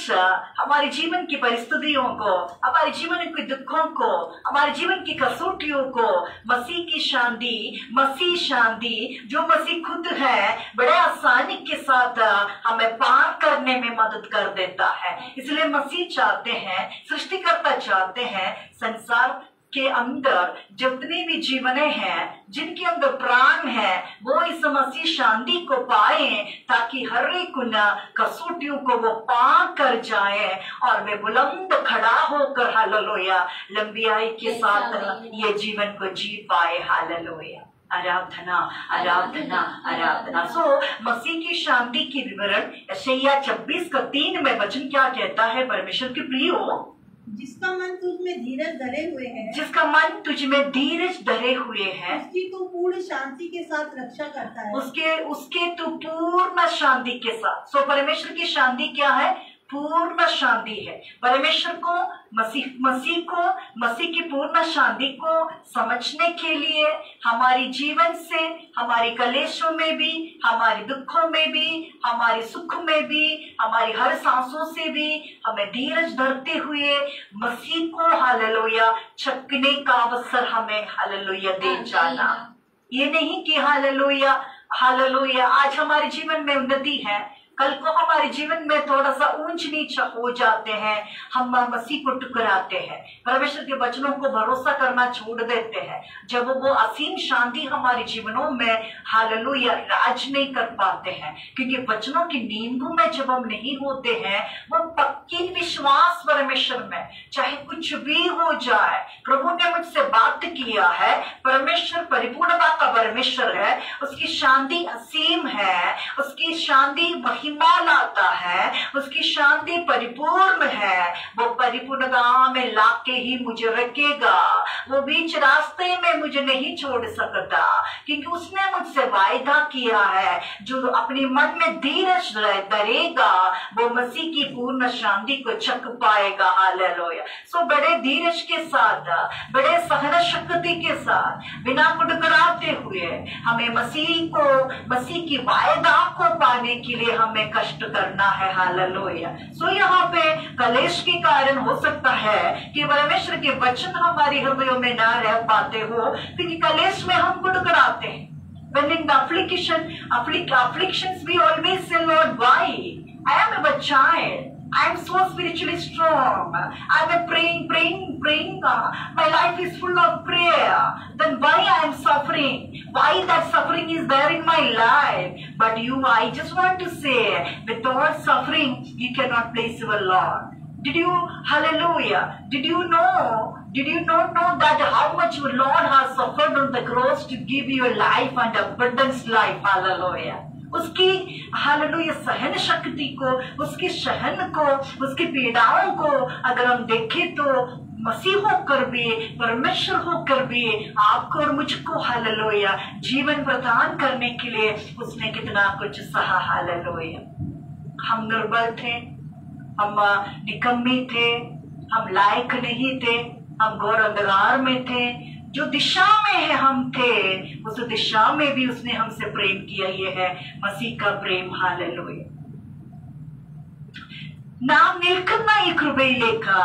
हमारे जीवन की परिस्थितियों को, हमारे जीवन के दुखों को, हमारे जीवन की कसौटियों को मसीह की शांति, मसीह शांति जो मसीह खुद है, बड़े आसानी के साथ हमें पार करने में मदद कर देता है। इसलिए मसीह चाहते हैं, सृष्टिकर्ता चाहते हैं, संसार के अंदर जितनी भी जीवने हैं, जिनके अंदर प्राण है, वो इस मसीह शांति को पाए, ताकि हर एक उन कसौटियों को वो पार कर जाए और वे बुलंद खड़ा होकर, हालेलुया, लंबी आयु के साथ ये जीवन को जी पाए, हालेलुया। आराधना, आराधना, आराधना। सो मसीह की शांति की विवरण यशायाह 26:3 में वचन क्या कहता है? परमेश्वर के प्रियो, जिसका मन तुझ में धीरज धरे हुए है, जिसका मन तुझ में धीरज धरे हुए है, उसकी तू पूर्ण शांति के साथ रक्षा करता है, उसके तू पूर्ण शांति के साथ। सो परमेश्वर की शांति क्या है? पूर्ण शांति है। परमेश्वर को, मसीह की पूर्ण शांति को समझने के लिए हमारी जीवन से, हमारी कलेशों में भी, हमारे दुखों में भी, हमारे सुख में भी, हमारी हर सांसों से भी हमें धीरज धरते हुए मसीह को, हालेलुया, छकने का अवसर हमें, हालेलुया, दे जाना। ये नहीं कि हालेलुया, हालेलुया, आज हमारे जीवन में उन्नति है, कल को हमारे जीवन में थोड़ा सा ऊंच नीच हो जाते हैं, हम मसीह को टुकराते हैं, परमेश्वर के वचनों को भरोसा करना छोड़ देते हैं। जब वो असीम शांति हमारे जीवनों में, हालेलुया, राज नहीं कर पाते हैं, क्योंकि वचनों की नींद में जब हम नहीं होते हैं, वो पक्की विश्वास परमेश्वर में, चाहे कुछ भी हो जाए, प्रभु ने मुझसे बात किया है, परमेश्वर परिपूर्णता का परमेश्वर है, उसकी शांति असीम है, उसकी शांति महिमा लाता है, उसकी शांति परिपूर्ण है, वो परिपूर्णता में लाके ही मुझे रखेगा। वो बीच रास्ते में मुझे नहीं छोड़ सकता, क्योंकि उसने मुझसे वायदा किया है, जो अपने मन में धीरज धरेगा वो मसीह की पूर्ण शांति को छक पाएगा। हालेलुया। सो बड़े धीरज के साथ, बड़े सहन शक्ति के साथ, बिना कुड़कुड़ाते हुए हमें मसीह की वायदा को पाने के लिए हमें कष्ट करना है। हालेलुया। सो यहाँ पे कलेश के कारण हो सकता है कि परमेश्वर के वचन हमारे हृदयों में ना रह पाते हो, क्योंकि कलेश में हम कुड़कुड़ाते हैं। When in the afflictions we always say, Lord, why? I am a child. I am so spiritually strong. I am praying. My life is full of prayer. Then why I am suffering? Why that suffering is there in my life? But I just want to say, without suffering, you cannot please your Lord. Did you not know that how much your Lord has suffered on the cross to give you a life and abundance life? Hallelujah. उसकी hallelujah सहन शक्ति को, उसके सहन को, उसकी पीड़ाओं को अगर हम देखें तो मसीह होकर भी, परमेश्वर होकर भी आपको और मुझको हालेलुया जीवन प्रदान करने के लिए उसने कितना कुछ सहा। हालेलुया। हम निर्बल थे, हम निकम्मे थे, हम लायक नहीं थे, हम घोर अंधकार में थे। जो दिशा में है हम थे, उस दिशा में भी उसने हमसे प्रेम किया। ये है मसीह का प्रेम। हालेलुया। നാം നിൽക്കുന്ന ഈ കൃപയിലേക്ക്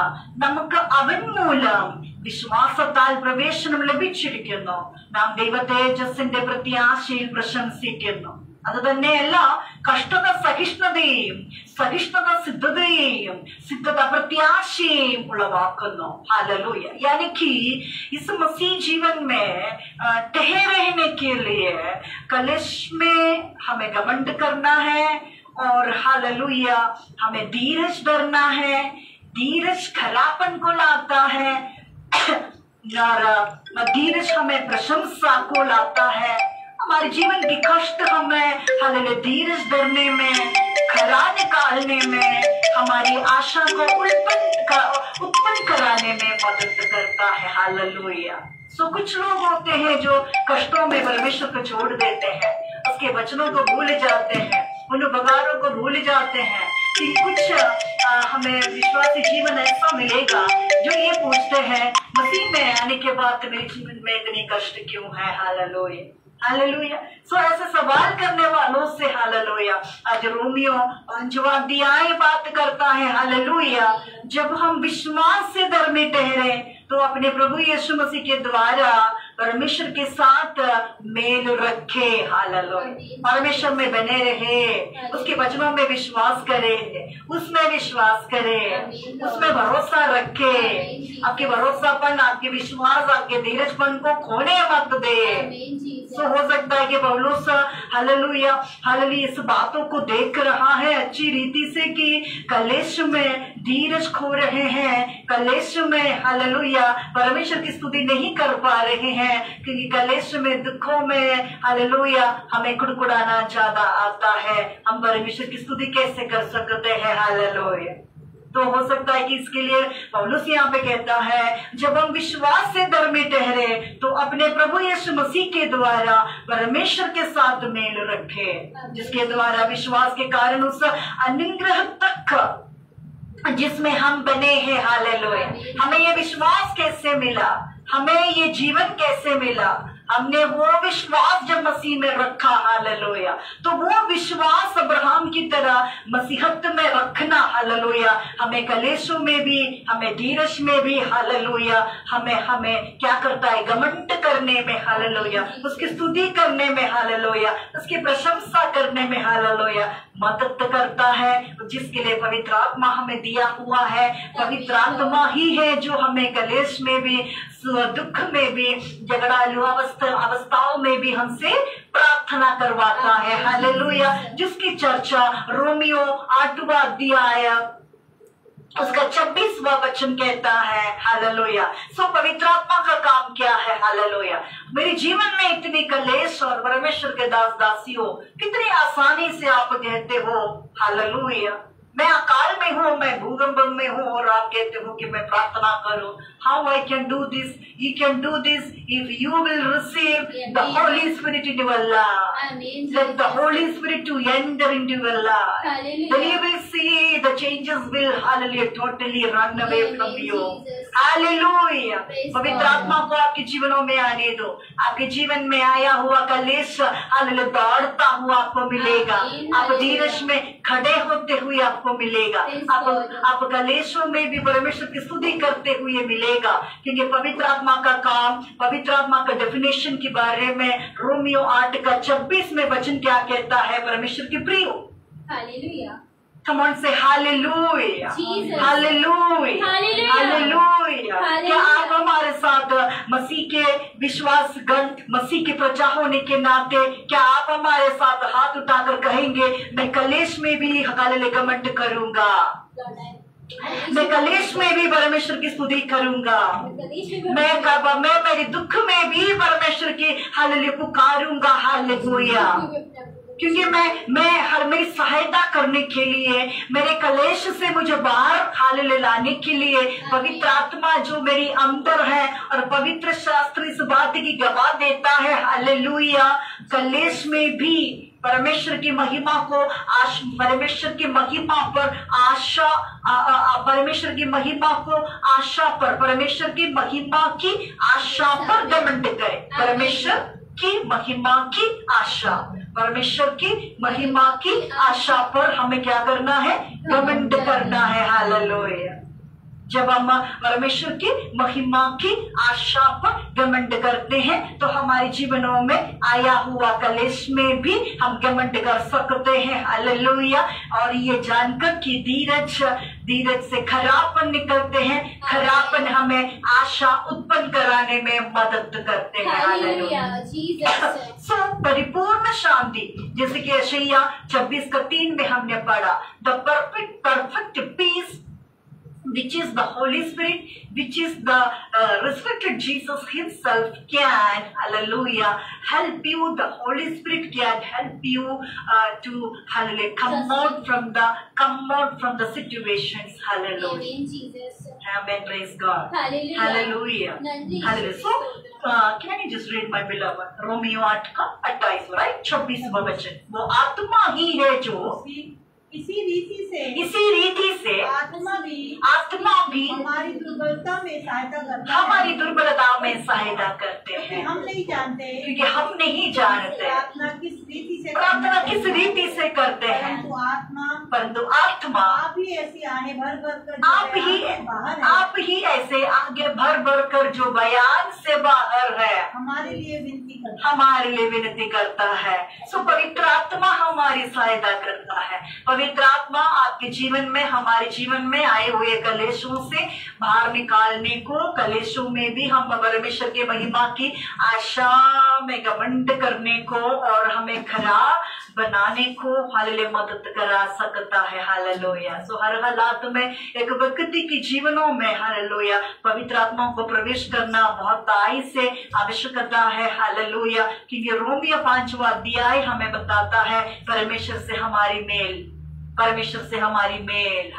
നമുക്ക് അവൻ മൂലം വിശ്വാസത്താൽ പ്രവേശനം ലഭിച്ചിരിക്കുന്നു. നാം ദൈവതേജസ്സിന്റെ പ്രത്യാശയിൽ പ്രശംസിക്കുന്നു. അത് തന്നെയല്ല, കഷ്ടത സഹിഷ്ണുതയെയും സഹിഷ്ണുത सिद्धതയെയും सिद्धത प्रत्याशയെയും उलवाക്കുന്നു। हालेलुया। यानी कि इस मसीह जीवन में ठहरे रहने के लिए कलेश में हमें घमंड करना है और हालेलुया हमें धीरज धरना है। धीरज खरापन को लाता है और धीरज हमें प्रशंसा को लाता है। हमारे जीवन की कष्ट हमें हालेलुया धीरज धरने में, खरा निकालने में, हमारी आशा को उत्पन्न कराने में मदद करता है। हालेलुया। सो कुछ लोग होते हैं जो कष्टों में परमेश्वर को छोड़ देते हैं, उसके वचनों को भूल जाते हैं, उन उपकारों को भूल जाते हैं कि कुछ हमें विश्वासी जीवन ऐसा मिलेगा जो ये पूछते हैं, मसीह में आने के बाद मेरे जीवन में इतनी कष्ट क्यों है? हालेलुया। हालेलुया। सो ऐसे सवाल करने वालों से हालेलुया आज रोमियो 5वां अध्याय बात करता है। हालेलुया। जब हम विश्वास से धर्मी ठहरे तो अपने प्रभु यीशु मसीह के द्वारा परमेश्वर के साथ मेल रखे। हालेलुया। परमेश्वर में बने रहे, उसके वचनों में विश्वास करे, उसमें विश्वास करे, उसमें भरोसा रखे। आपके भरोसापन, आपके विश्वास, आपके धीरजपन को खोने मत दे। तो हो सकता है कि पौलुस हालेलुया इस बातों को देख रहा है अच्छी रीति से कि कलेश में धीरज खो रहे हैं, कलेश में हालेलुया परमेश्वर की स्तुति नहीं कर पा रहे हैं, क्योंकि कलेश में, दुखों में हालेलुया हमें कुड़कुड़ाना ज्यादा आता है। हम परमेश्वर की स्तुति कैसे कर सकते हैं? हालेलुया। तो हो सकता है कि इसके लिए पौलुस यहाँ पे कहता है, जब हम विश्वास से धर्मी ठहरे तो अपने प्रभु यीशु मसीह के द्वारा परमेश्वर के साथ मेल रखे, जिसके द्वारा विश्वास के कारण उस अनुग्रह तक जिसमें हम बने हैं। हालेलुया। हमें ये विश्वास कैसे मिला? हमें ये जीवन कैसे मिला? हमने वो विश्वास जब मसीह में रखा। हालेलुया। तो वो विश्वास अब्राहम की तरह मसीहत में रखना। हालेलुया। हमें कलेशों में भी, हमें धीरज में भी हालेलुया हमें क्या करता है? घमंड करने में हालेलुया, उसकी स्तुति करने में हालेलुया, उसकी प्रशंसा करने में हालेलुया मदद करता है, जिसके लिए पवित्र आत्मा हमें दिया हुआ है। पवित्र आत्मा ही है जो हमें कलेश में भी, दुख में भी, झगड़ालू अवस्थाओं में भी हमसे प्रार्थना करवाता है। हालेलुया। जिसकी चर्चा रोमियो 8वां अध्याय उसका 26वां वचन कहता है। हालेलुया। सो पवित्र आत्मा का काम क्या है? हालेलुया। मेरे जीवन में इतनी कलेश और परमेश्वर के दास दासियों कितनी आसानी से आप कहते हो हालेलुया मैं अकाल में हूँ, मैं भूकंप में हूँ और आप कहते हो कि मैं प्रार्थना करूँ. How I can do this? You can do this if you will receive the Holy Spirit in your life. Let the Holy Spirit to enter into your life. Then you will see the changes will hallelujah totally run away from you. Hallelujah. पवित्र आत्मा को आपके जीवनों में आने दो. आपके जीवन में आया हुआ कलेश हालेलुया दौड़ता हुआ आपको मिलेगा. आप धीरज में खड़े होते हुए आपको मिलेगा. आप कलेशों में भी परमेश्वर की स्तुति करते हुए मिलेगा. क्योंकि पवित्र आत्मा का काम, पवित्र आत्मा का डेफिनेशन के बारे में रोमियो 8:26 में वचन क्या कहता है? परमेश्वर की प्रिय. Hallelujah. Come on, say hallelujah. Hallelujah. Hallelujah. क्या आप हमारे साथ मसीह के विश्वासगण, मसीह के प्रजा होने के नाते क्या आप हमारे साथ हाथ उठाकर कहेंगे मैं कलेश में भी घमंड करूंगा, मैं कलेश में भी परमेश्वर की स्तुति करूंगा, मैं मेरे दुख में भी परमेश्वर की हालेलुया पुकारूंगा. हालेलुया. क्योंकि मैं हर मेरी सहायता करने के लिए, मेरे कलेश से मुझे बाहर हालेलुया लाने के लिए पवित्र आत्मा जो मेरी अंदर है और पवित्र शास्त्र इस बात की गवाह देता है हालेलुया कलेश में भी परमेश्वर की महिमा को परमेश्वर की महिमा पर आशा, परमेश्वर की महिमा को आशा पर, परमेश्वर की महिमा की आशा पर घमंड करे. परमेश्वर की महिमा की आशा, परमेश्वर की महिमा की आशा पर हमें क्या करना है? घमंड करना है. हालेलुया. जब हम परमेश्वर की महिमा की आशा पर घमंड करते हैं तो हमारे जीवनों में आया हुआ कलेश में भी हम घमंड कर सकते हैं. हालेलुया. और ये जानकर कि धीरज से खराबपन निकलते हैं, खराबपन हमें आशा उत्पन्न कराने में मदद करते हैं. हालेलुया. सो परिपूर्ण शांति, जैसे कि यशायाह 26:3 में हमने पढ़ा, the perfect peace which is the Holy Spirit, which is the resurrected Jesus himself can, hallelujah, help you. The Holy Spirit can help you to hallelujah come out from the situations. Hallelujah. Amen, Jesus. Amen. Praise God. Hallelujah. Hallelujah. Hallelujah. So can I just read my beloved Romeo 8:28, right? 26वां वचन. वो आत्मा ही है जो इसी रीति से आत्मा भी हमारी दुर्बलता में सहायता करते हैं. हम नहीं जानते, क्योंकि हम नहीं जानते प्रार्थना किस रीति से करते हैं. परंतु आत्मा आप ही ऐसे आगे भर कर जो बयान से बाहर है हमारे लिए विनती करता है. सो पवित्र आत्मा हमारी सहायता करता है. पवित्र आत्मा आपके जीवन में, हमारे जीवन में आए हुए कलेशों से बाहर निकालने को, कलेशों में भी हम परमेश्वर के महिमा की आशा में घमंड करने को और हमें खरा बनाने को हालेलुया मदद करा सकता है. हालेलुया. सो हर हालात में एक व्यक्ति के जीवनों में हालेलुया पवित्र आत्मा को प्रवेश करना बहुत ताई से आवश्यकता है. हालेलुया. क्योंकि रोमियो 5वां अध्याय हमें बताता है परमेश्वर से हमारी मेल.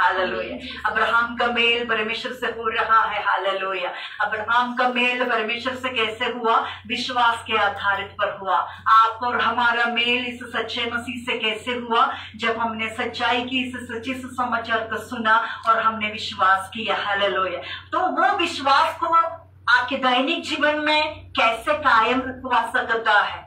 हालेलुया. अब्राहम का मेल परमेश्वर से हो रहा है. हालेलुया. अब्राहम का मेल परमेश्वर से कैसे हुआ? विश्वास के आधारित पर हुआ. आप और हमारा मेल इस सच्चे मसीह से कैसे हुआ? जब हमने सच्चाई की इस सच्चे समाचार को सुना और हमने विश्वास किया. हालेलुया. तो वो विश्वास को आपके दैनिक जीवन में कैसे कायम रखवा सकता है?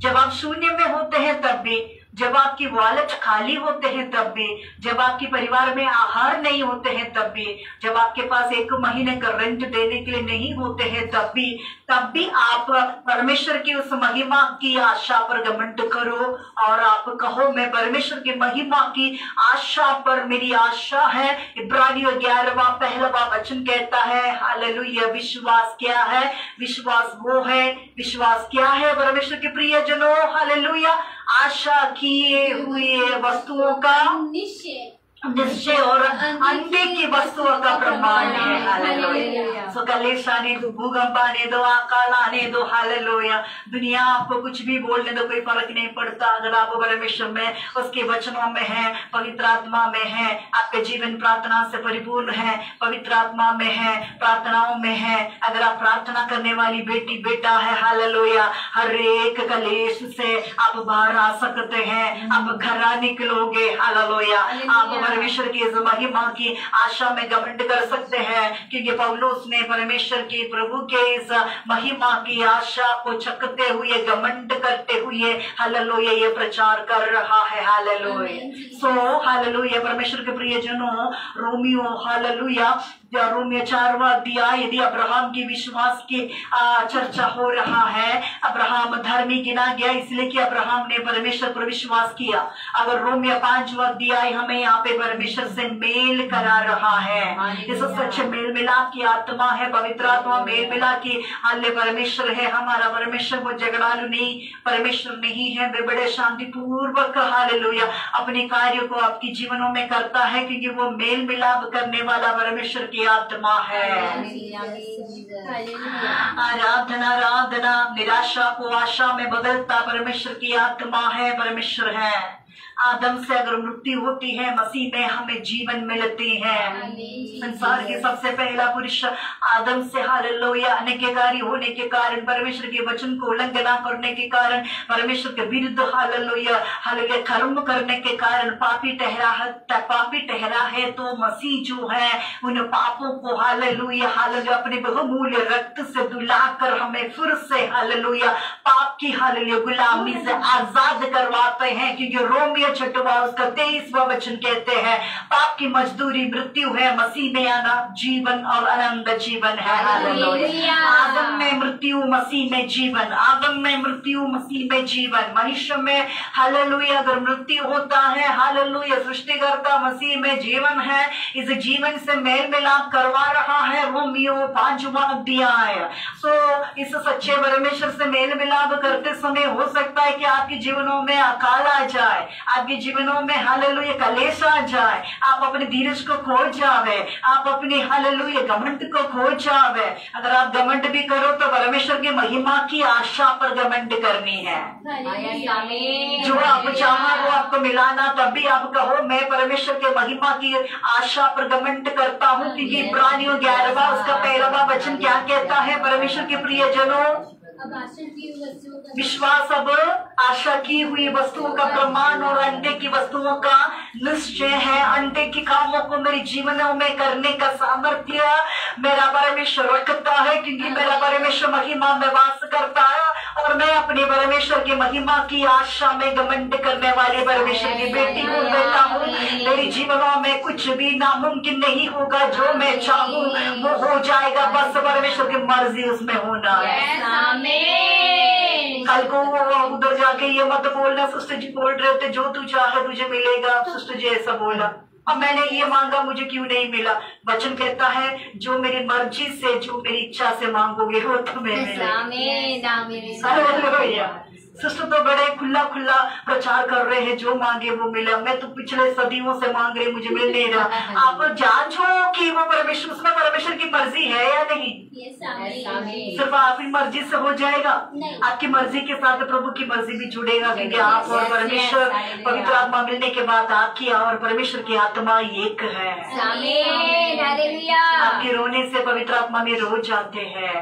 जब आप शून्य में होते हैं तब भी, जब आपकी वॉलेट खाली होते हैं तब भी, जब आपके परिवार में आहार नहीं होते हैं तब भी, जब आपके पास 1 महीने का रेंट देने के लिए नहीं होते हैं तब भी आप परमेश्वर की उस महिमा की आशा पर घमंड करो और आप कहो मैं परमेश्वर की महिमा की आशा पर मेरी आशा है. इब्रानियों 11वां 1 वचन कहता है हालेलुया. विश्वास क्या है? विश्वास वो है, विश्वास क्या है परमेश्वर के प्रियजनों? हालेलुया. आशा किए हुए वस्तुओं का निश्चय और अंडे की वस्तुओं का प्रमाण है। हालेलुया। सो कलेश आने दो, भूकंप आने दो, अकाल आने दो, हालेलुया। दुनिया आपको कुछ भी बोलने दो, कोई फर्क नहीं पड़ता। अगर आप परमेश्वर में, उसके वचनों में है, पवित्र आत्मा में है, आपका जीवन प्रार्थना से परिपूर्ण है, पवित्र आत्मा में है, प्रार्थनाओं में है, अगर आप प्रार्थना करने वाली बेटी बेटा है, हालेलुया, हर एक कलेश से आप बाहर आ सकते हैं, आप घर निकलोगे। हालेलुया। आप परमेश्वर की इस महिमा की आशा में घमंड कर सकते हैं, क्योंकि पौलुस ने परमेश्वर की प्रभु के इस महिमा की आशा को चखते हुए, घमंड करते हुए, हालेलुया, ये प्रचार कर रहा है। हालेलुया। सो हालेलुया, परमेश्वर के प्रियजनों, रोमियो, हालेलुया, रोमियो 4वां अध्याय, यदि अब्राहम की विश्वास की चर्चा हो रहा है, अब्राहम धर्मी गिना गया इसलिए कि अब्राहम ने परमेश्वर पर विश्वास किया। अगर रोमियो 5वां अध्याय हमें यहाँ पे परमेश्वर से मेल करा रहा है, इस सच्चे मेल मिलाप की आत्मा है, पवित्र आत्मा मेल मिला की हाले परमेश्वर है हमारा। परमेश्वर वो झगड़ालू नहीं परमेश्वर नहीं है, वे बड़े शांति पूर्वक, हालेलुया, अपने कार्यों को आपके जीवनों में करता है, क्योंकि वो मेल मिलाप करने वाला परमेश्वर की आत्मा है। आराधना आराधना, निराशा को आशा में बदलता परमेश्वर की आत्मा है, परमेश्वर है। आदम से अगर मृत्यु होती है, मसीह में हमें जीवन मिलती है। संसार के सबसे पहला पुरुष आदम से, हालेलुया, अनेककारी होने के कारण, परमेश्वर के वचन को उल्लंघना करने के कारण, परमेश्वर के विरुद्ध, हालेलुया, हालेलुया, कर्म करने के कारण पापी ठहरा है। तो मसीह जो है उन पापों को, हालेलुया, हालेलुया, अपने बहुमूल्य रक्त से धुलाकर हमें फिर से, हालेलुया, पाप की, हालेलुया, गुलामी से आजाद करवाते हैं। क्योंकि रोमियो 6वां उसका 23वां वचन कहते हैं, पाप की मजदूरी मृत्यु है, मसीह में आना जीवन और अनंत जीवन है। हालेलुया। आदम में मृत्यु, मसीह में जीवन। आदम में मृत्यु, मसीह में जीवन। मनुष्य में, हालेलुया, अगर मृत्यु होता है, हालेलुया, सृष्टिकर्ता मसीह में जीवन है। इस जीवन से मेल मिलाप करवा रहा है रोमियो 5वां अध्याय। सो इस सच्चे परमेश्वर से मेल मिलाप करते समय हो सकता है कि आपके जीवनों में अकाल आ जाए, आपके जीवनों में, हालेलुया, कलेश आ जाए, आप अपने धीरज को खो जावे, आप अपनी, हालेलुया, घमंड को खो जावे। अगर आप घमंड भी करो तो परमेश्वर की महिमा की आशा पर घमंड करनी है। जो आप चाहा वो आपको मिलाना, तब भी आप कहो मैं परमेश्वर के महिमा की आशा पर घमंड करता हूँ। क्योंकि इब्रानियों 11वां उसका 13वां वचन क्या कहता है, परमेश्वर के प्रियजनों, विश्वास अब आशा की हुई वस्तुओं का प्रमाण और अंडे की वस्तुओं का निश्चय है। अंडे के कामों को मेरे जीवनों में करने का सामर्थ्य मेरा परमेश्वर रखता है, क्योंकि मेरा परमेश्वर महिमा में वास करता है और मैं अपने परमेश्वर की महिमा की आशा में घमंड करने वाली परमेश्वर की बेटी हूँ, बेटा हूँ। मेरे जीवनों में कुछ भी नामुमकिन नहीं होगा, जो मैं चाहूँ वो हो जाएगा, बस परमेश्वर की मर्जी उसमें होना है। कल को उधर जाके ये मत बोलना, सिस्टर जी बोल रहे थे जो तू चाहे तुझे मिलेगा, सिस्टर जी ऐसा बोला, अब मैंने ये मांगा मुझे क्यों नहीं मिला। वचन कहता है जो मेरी मर्जी से, जो मेरी इच्छा से मांगोगे वो तुम्हें मिलेगा। सिस्टर तो बड़े खुला खुला प्रचार कर रहे हैं, जो मांगे वो मिला। मैं तो पिछले सदियों से मांग रही, मुझे मिल नहीं रहा। आप जांचो कि वो परमेश्वर, उसमें परमेश्वर की मर्जी है या नहीं। सिर्फ आपकी मर्जी से हो जाएगा, आपकी मर्जी के साथ प्रभु की मर्जी भी जुड़ेगा, क्योंकि आप और परमेश्वर, पवित्र आत्मा मिलने के बाद आपकी और परमेश्वर की आत्मा एक है। आपके रोने से पवित्र आत्मा में रो जाते हैं।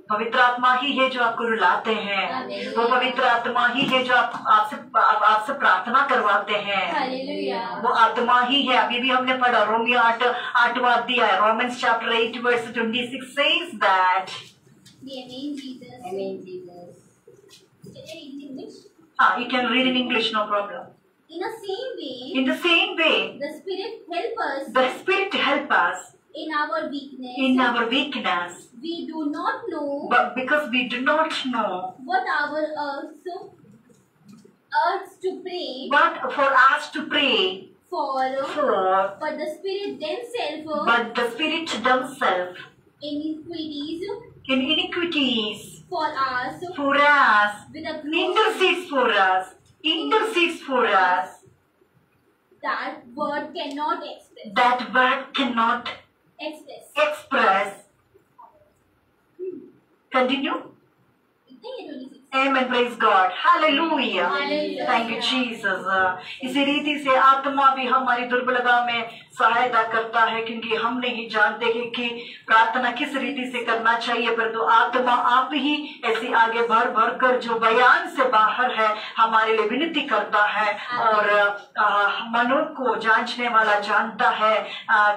पवित्र आत्मा ही है जो आपको रुलाते हैं, वो पवित्र आत्मा ही है जो आपसे प्रार्थना करवाते हैं, वो आत्मा ही है। अभी भी हमने पढ़ा रोमियो 8वां अध्याय, Romans chapter 8 verse 26 says that you can read in English, no problem. In the same way, the Spirit help us in our weakness. We do not know, but because we do not know what our urge to pray, what for us to pray for, but the Spirit themselves in iniquities for us intercedes for us. that word cannot express. That word cannot express. Continue. Amen. Praise God. Hallelujah. Thank you Jesus. इसी रीति से आत्मा भी हमारी दुर्बलता में सहायता करता है, क्योंकि हम नहीं जानते कि प्रार्थना किस रीति से करना चाहिए, परंतु आत्मा आप ही ऐसी आगे भर भर कर जो बयान से बाहर है हमारे लिए विनती करता है, और मनों को जांचने वाला जानता है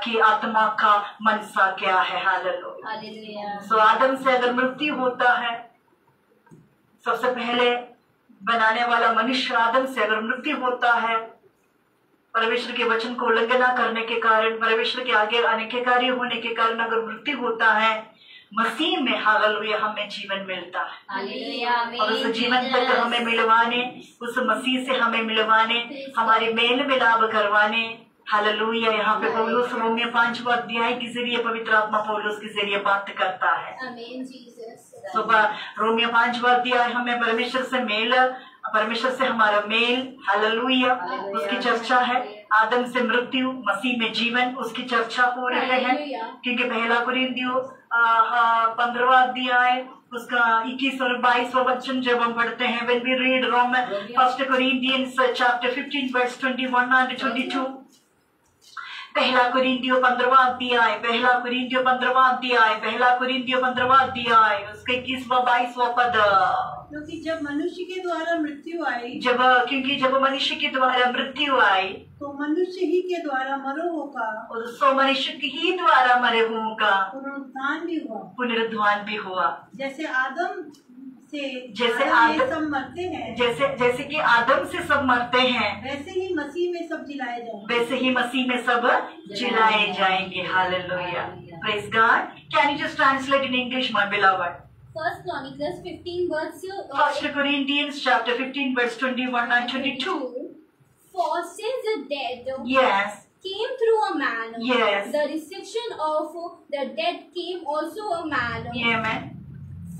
कि आत्मा का मनसा क्या है। हालेलुया। सो आदम से अगर मृत्यु होता है, सबसे पहले बनाने वाला मनुष्य आदम से अगर मृत्यु होता है, परमेश्वर के वचन को उल्लंघना करने के कारण, परमेश्वर के आगे आने के कार्य होने के कारण अगर मृत्यु होता है, मसीह में हालेलुया हमें जीवन मिलता है। और उस जीवन तक हमें मिलवाने, उस मसीह से हमें मिलवाने, हमारे मेल मिलाप करवाने, हालेलुया। यहाँ पे पौलुस रोमियो 5वां अध्याय के जरिए पवित्र आत्मा पौलुस के जरिए बात करता है। सुबह रोमियो 5वां अध्याय हमें परमेश्वर से हमारा मेल, हालेलुया, उसकी चर्चा है। आदम से मृत्यु, मसीह में जीवन, उसकी चर्चा हो रहे हैं, क्योंकि पहला कुरिन्थियों 15वां अध्याय उसका 21 और 22वां वचन जब हम पढ़ते हैं, when we read First Corinthians chapter 15 verse 21 and 22, पहला कुरिन्थियों 15वां अध्याय उसके 21वां 22वां पद। क्योंकि जब मनुष्य के द्वारा मृत्यु आई, क्योंकि जब मनुष्य के द्वारा मृत्यु आई, तो मनुष्य ही के द्वारा मरों का, और सो मनुष्य ही द्वारा मरे हुओं का पुनरुत्थान भी हुआ। जैसे आदम सब मरते हैं, जैसे कि आदम से सब मरते हैं, वैसे ही मसीह में सब जिलाए जाएंगे। Hallelujah. Praise God. Can you just translate in English my beloved? First Chronicles 15 verse 1 Corinthians chapter 15 verse 21 and 22. For since the dead came through a man, the resurrection of the dead came also a man. Amen.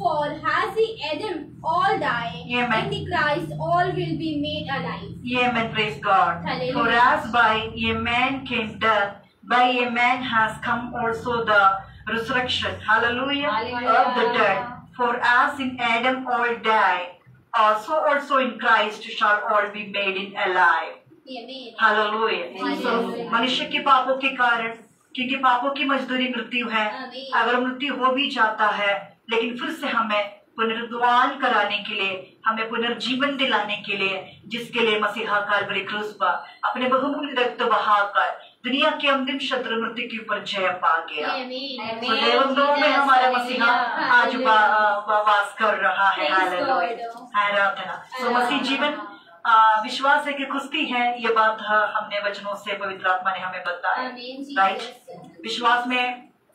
For as the Adam all die, in the Christ all will be made alive. Amen. Praise God. Hallelujah. For as by a man came death, by a man has come also the resurrection, hallelujah, of the dead. For as in Adam all die, so also in Christ shall all be made alive. Amen. Hallelujah. So मनुष्य के पापों के कारण, क्योंकि पापों की मजदूरी मृत्यु है, अगर मृत्यु हो भी जाता है, लेकिन फिर से हमें पुनरुद्धान कराने के लिए, हमें पुनर्जीवन दिलाने के लिए, जिसके लिए मसीहा काल्वरी क्रूस पर अपने बहुमूल्य रक्त बहाकर दुनिया के अंतिम शत्रु मृत्यु के ऊपर जय पा गया। तो देवों में हमारा मसीहा आज वास कर रहा है। हालेलुया। तो मसीह जीवन विश्वास है कि कुश्ती है, ये बात हमने वचनों से पवित्र आत्मा ने हमें बताया। राइट। विश्वास में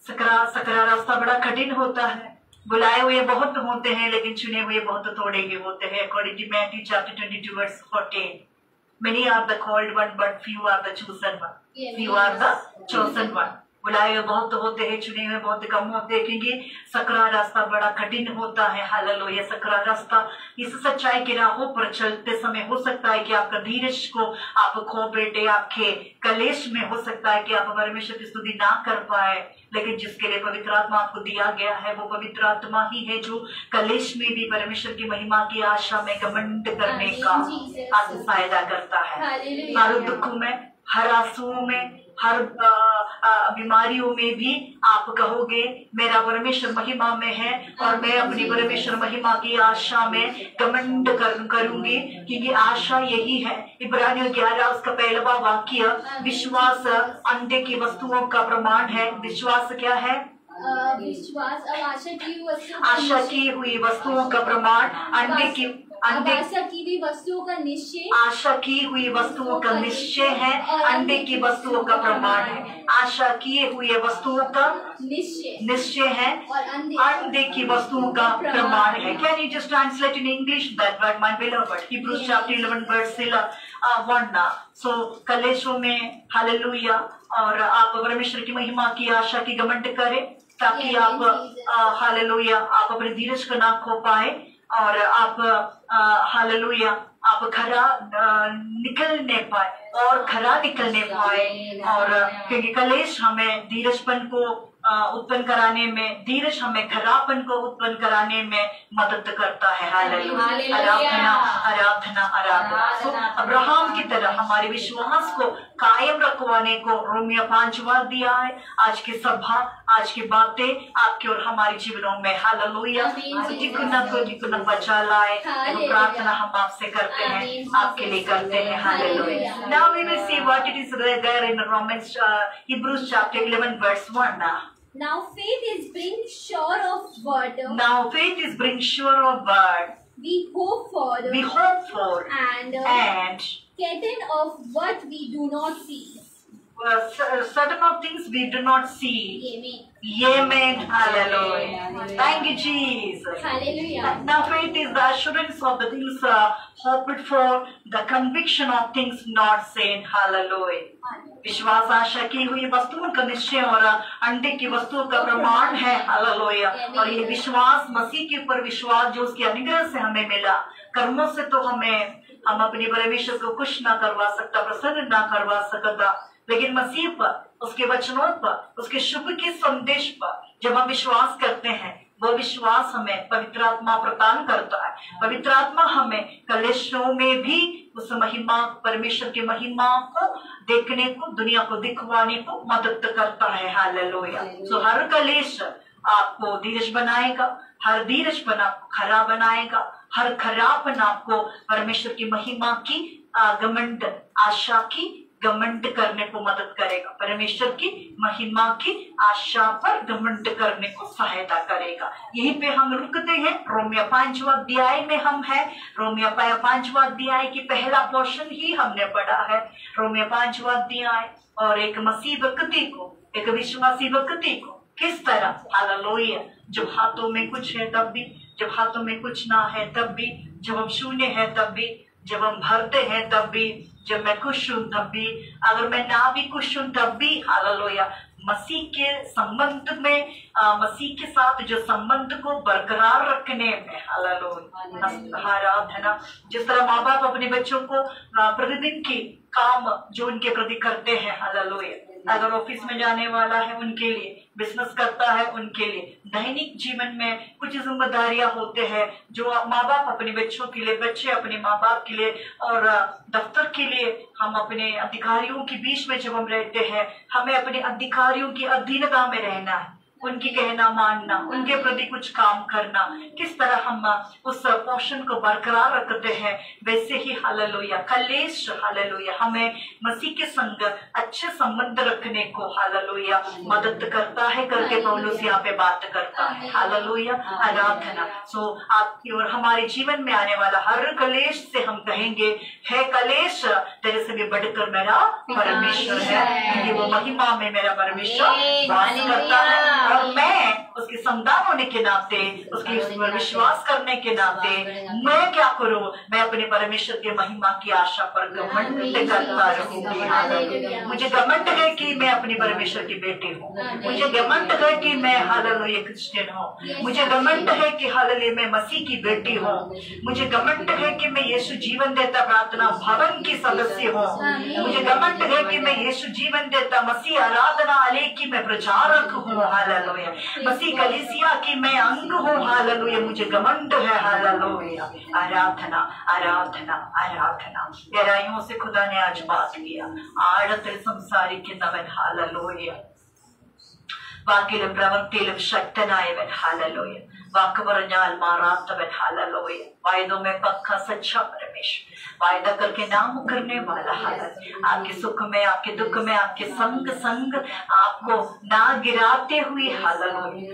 सकरा रास्ता बड़ा कठिन होता है, बुलाए हुए बहुत होते हैं लेकिन चुने हुए बहुत थोड़े ही होते हैं। According to Matthew chapter 22 verse 14, many are the called one but few are the chosen one. Few are the chosen one. बुलाए हुए बहुत होते हैं, चुने हुए बहुत कम होते हैं, क्योंकि सकरा रास्ता बड़ा कठिन होता है। हालेलुया। सकरा रास्ता, इस सच्चाई के राहों पर चलते समय हो सकता है कि आपका धीरज को आप खो बैठे, आपके कलेश में हो सकता है कि आप परमेश्वर की स्तुति ना कर पाए, लेकिन जिसके लिए पवित्र आत्मा आपको दिया गया है, वो पवित्र आत्मा ही है जो कलेश में भी परमेश्वर की महिमा की आशा में घमंड करने का आपको फायदा करता है। हर दुखों में, हर आंसुओं में, हर बीमारियों में भी आप कहोगे मेरा परमेश्वर महिमा में है, और मैं अपनी परमेश्वर महिमा की आशा में घमंड करूंगी, क्योंकि आशा यही है। इब्रानियों 11 उसका 1वां वाक्य, विश्वास अंधे की वस्तुओं का प्रमाण है। विश्वास क्या है? विश्वास आशा की हुई वस्तुओं का प्रमाण, आशा की हुई वस्तुओं का निश्चय, आशा की हुई वस्तुओं का निश्चय है, अंधे की वस्तुओं का प्रमाण है। आशा किए हुए वस्तुओं का निश्चय है, और अंधे की वस्तुओं का प्रमाण है। Can you just translate in English that word, my beloved? Hebrews chapter 11 verse 1. So कलेशों में हालेलुया, और आप परमेश्वर की महिमा की आशा की घमंड करें, ताकि आप हालेलुया आप अपने धीरज को ना खो पाए, और आप हालेलुया आप खरा निकलने पाए और खरा निकलने पाए। और क्योंकि कलेश हमें धीरजपन को उत्पन्न कराने में, धीरज हमें खरापन को उत्पन्न कराने में मदद करता है। हालेलुया, आराधना आराधना आराधना। तो अब्राहम की तरह हमारे विश्वास को कायम रखवाने को रोमियो 5वां अध्याय आज की सभा, आज की बातें आपके और हमारे जीवनों में हालेलुया कुछ बचा लाए। प्रार्थना हम आपसे करते हैं, आपके लिए करते हैं। Hallelujah. Now we will see what it is there in Romans, Hebrews chapter 11 verse 1. Now faith is bring sure of word. Now faith is bring sure of word. We hope for. We hope for. And certain of what we do not see. Certain of things we do not see. Amen. Amen. Hallelujah. Thank you, Jesus. Hallelujah. Now faith is the assurance of the things hoped for, the conviction of things not seen. Hallelujah. विश्वास आशा की हुई वस्तुओं का निश्चय और अंडे की वस्तुओं का प्रमाण है। हालेलुया। और ये विश्वास मसीह के ऊपर विश्वास जो उसके अनुग्रह से हमें मिला, कर्मों से तो हम अपने परमेश्वर को खुश ना करवा सकता, प्रसन्न ना करवा सकता, लेकिन मसीह पर, उसके वचनों पर, उसके शुभ के संदेश पर जब हम विश्वास करते हैं, वो विश्वास हमें पवित्र आत्मा प्रदान करता है। पवित्र आत्मा हमें कलेशों में भी उस महिमा, परमेश्वर की महिमा को देखने को, दुनिया को दिखवाने को मदद करता है। हालेलुया। तो हर कलेश आपको धीरज बनाएगा, हर धीरजपन आपको खरा बनाएगा, हर खरापन आपको परमेश्वर की महिमा की घमंड, आशा की घमंड करने को मदद करेगा। परमेश्वर की महिमा की आशा पर घमंड करने को सहायता करेगा। यहीं पे हम रुकते हैं। रोमियो 5वां अध्याय में हम हैं। रोमियो 5वां अध्याय की पहला पोर्शन ही हमने पढ़ा है। रोमियो 5वां अध्याय और एक मसीह व्यक्ति को, एक विश्वासी व्यक्ति को किस तरह हालेलुया, जब हाथों में कुछ है तब भी, जब हाथों में कुछ ना है तब भी, जब हम शून्य है तब भी, जब हम भरते हैं तब भी, जब मैं खुश हूं तब भी, अगर मैं ना भी खुश हूं तब भी, हालेलुया, मसीह के संबंध में, मसीह के साथ जो संबंध को बरकरार रखने में, हालेलुया, आराधना। जिस तरह माँ बाप अपने बच्चों को प्रतिदिन की काम जो उनके प्रति करते हैं, हालेलुया, अगर ऑफिस में जाने वाला है उनके लिए, बिजनेस करता है उनके लिए, दैनिक जीवन में कुछ जिम्मेदारियां होते हैं जो माँ बाप अपने बच्चों के लिए, बच्चे अपने माँ बाप के लिए, और दफ्तर के लिए हम अपने अधिकारियों के बीच में जब हम रहते हैं, हमें अपने अधिकारियों की अधीनता में रहना है, उनकी कहना मानना, उनके प्रति कुछ काम करना। किस तरह हम उस पोषण को बरकरार रखते हैं, वैसे ही हालेलुया कलेश, हालेलुया, हमें मसीह के संग अच्छे संबंध रखने को हालेलुया मदद करता है, करके पौलुस यहाँ पे बात करता है। हालेलुया, आराधना। सो आपकी और हमारे जीवन में आने वाला हर कलेश से हम कहेंगे, है कलेश तेरे से भी बढ़कर मेरा परमेश्वर है, क्योंकि वो महिमा में मेरा परमेश्वर वास करता है, और मैं उसके संतान होने के नाते, उसके उस पर विश्वास करने के नाते मैं क्या करूं, मैं अपने परमेश्वर के महिमा की आशा पर घमंड करता रहूंगी। मुझे घमंड है कि मैं अपने परमेश्वर की बेटी हूँ, मुझे घमंड है कि मैं हालेलुया क्रिश्चियन हूँ, मुझे घमंड है कि हालेलुया मैं मसीह की बेटी हूँ, मुझे घमंड है कि मैं यीशु जीवन देता प्रार्थना भवन की सदस्य हूँ, मुझे घमंड है कि मैं यीशु जीवन देता मसीह आराधना आलय की मैं प्रचारक हूँ। हालेलुया, मसीह कलीसिया की मैं अंग हूँ। हालेलुया, मुझे घमंड है। हालेलुया, आराधना आराधना आराधना। गहराइयों से खुदा ने आज बात किया, आड़ते സംസാരിക്കുന്നവൻ हालेलुया, വാക്കിലും പ്രവൃത്തിയിലും ശക്തനായവൻ हालेलुया, वाक പറഞ്ഞാൽ माराത്തവൻ हालेलुया, वायदों में पक्का सच्चा परमेश्वर, वायदा करके ना मुकरने वाला। हालेलुया, आपके सुख में, आपके दुख में, आपके संग आपको ना गिराते हुए। हालेलुया,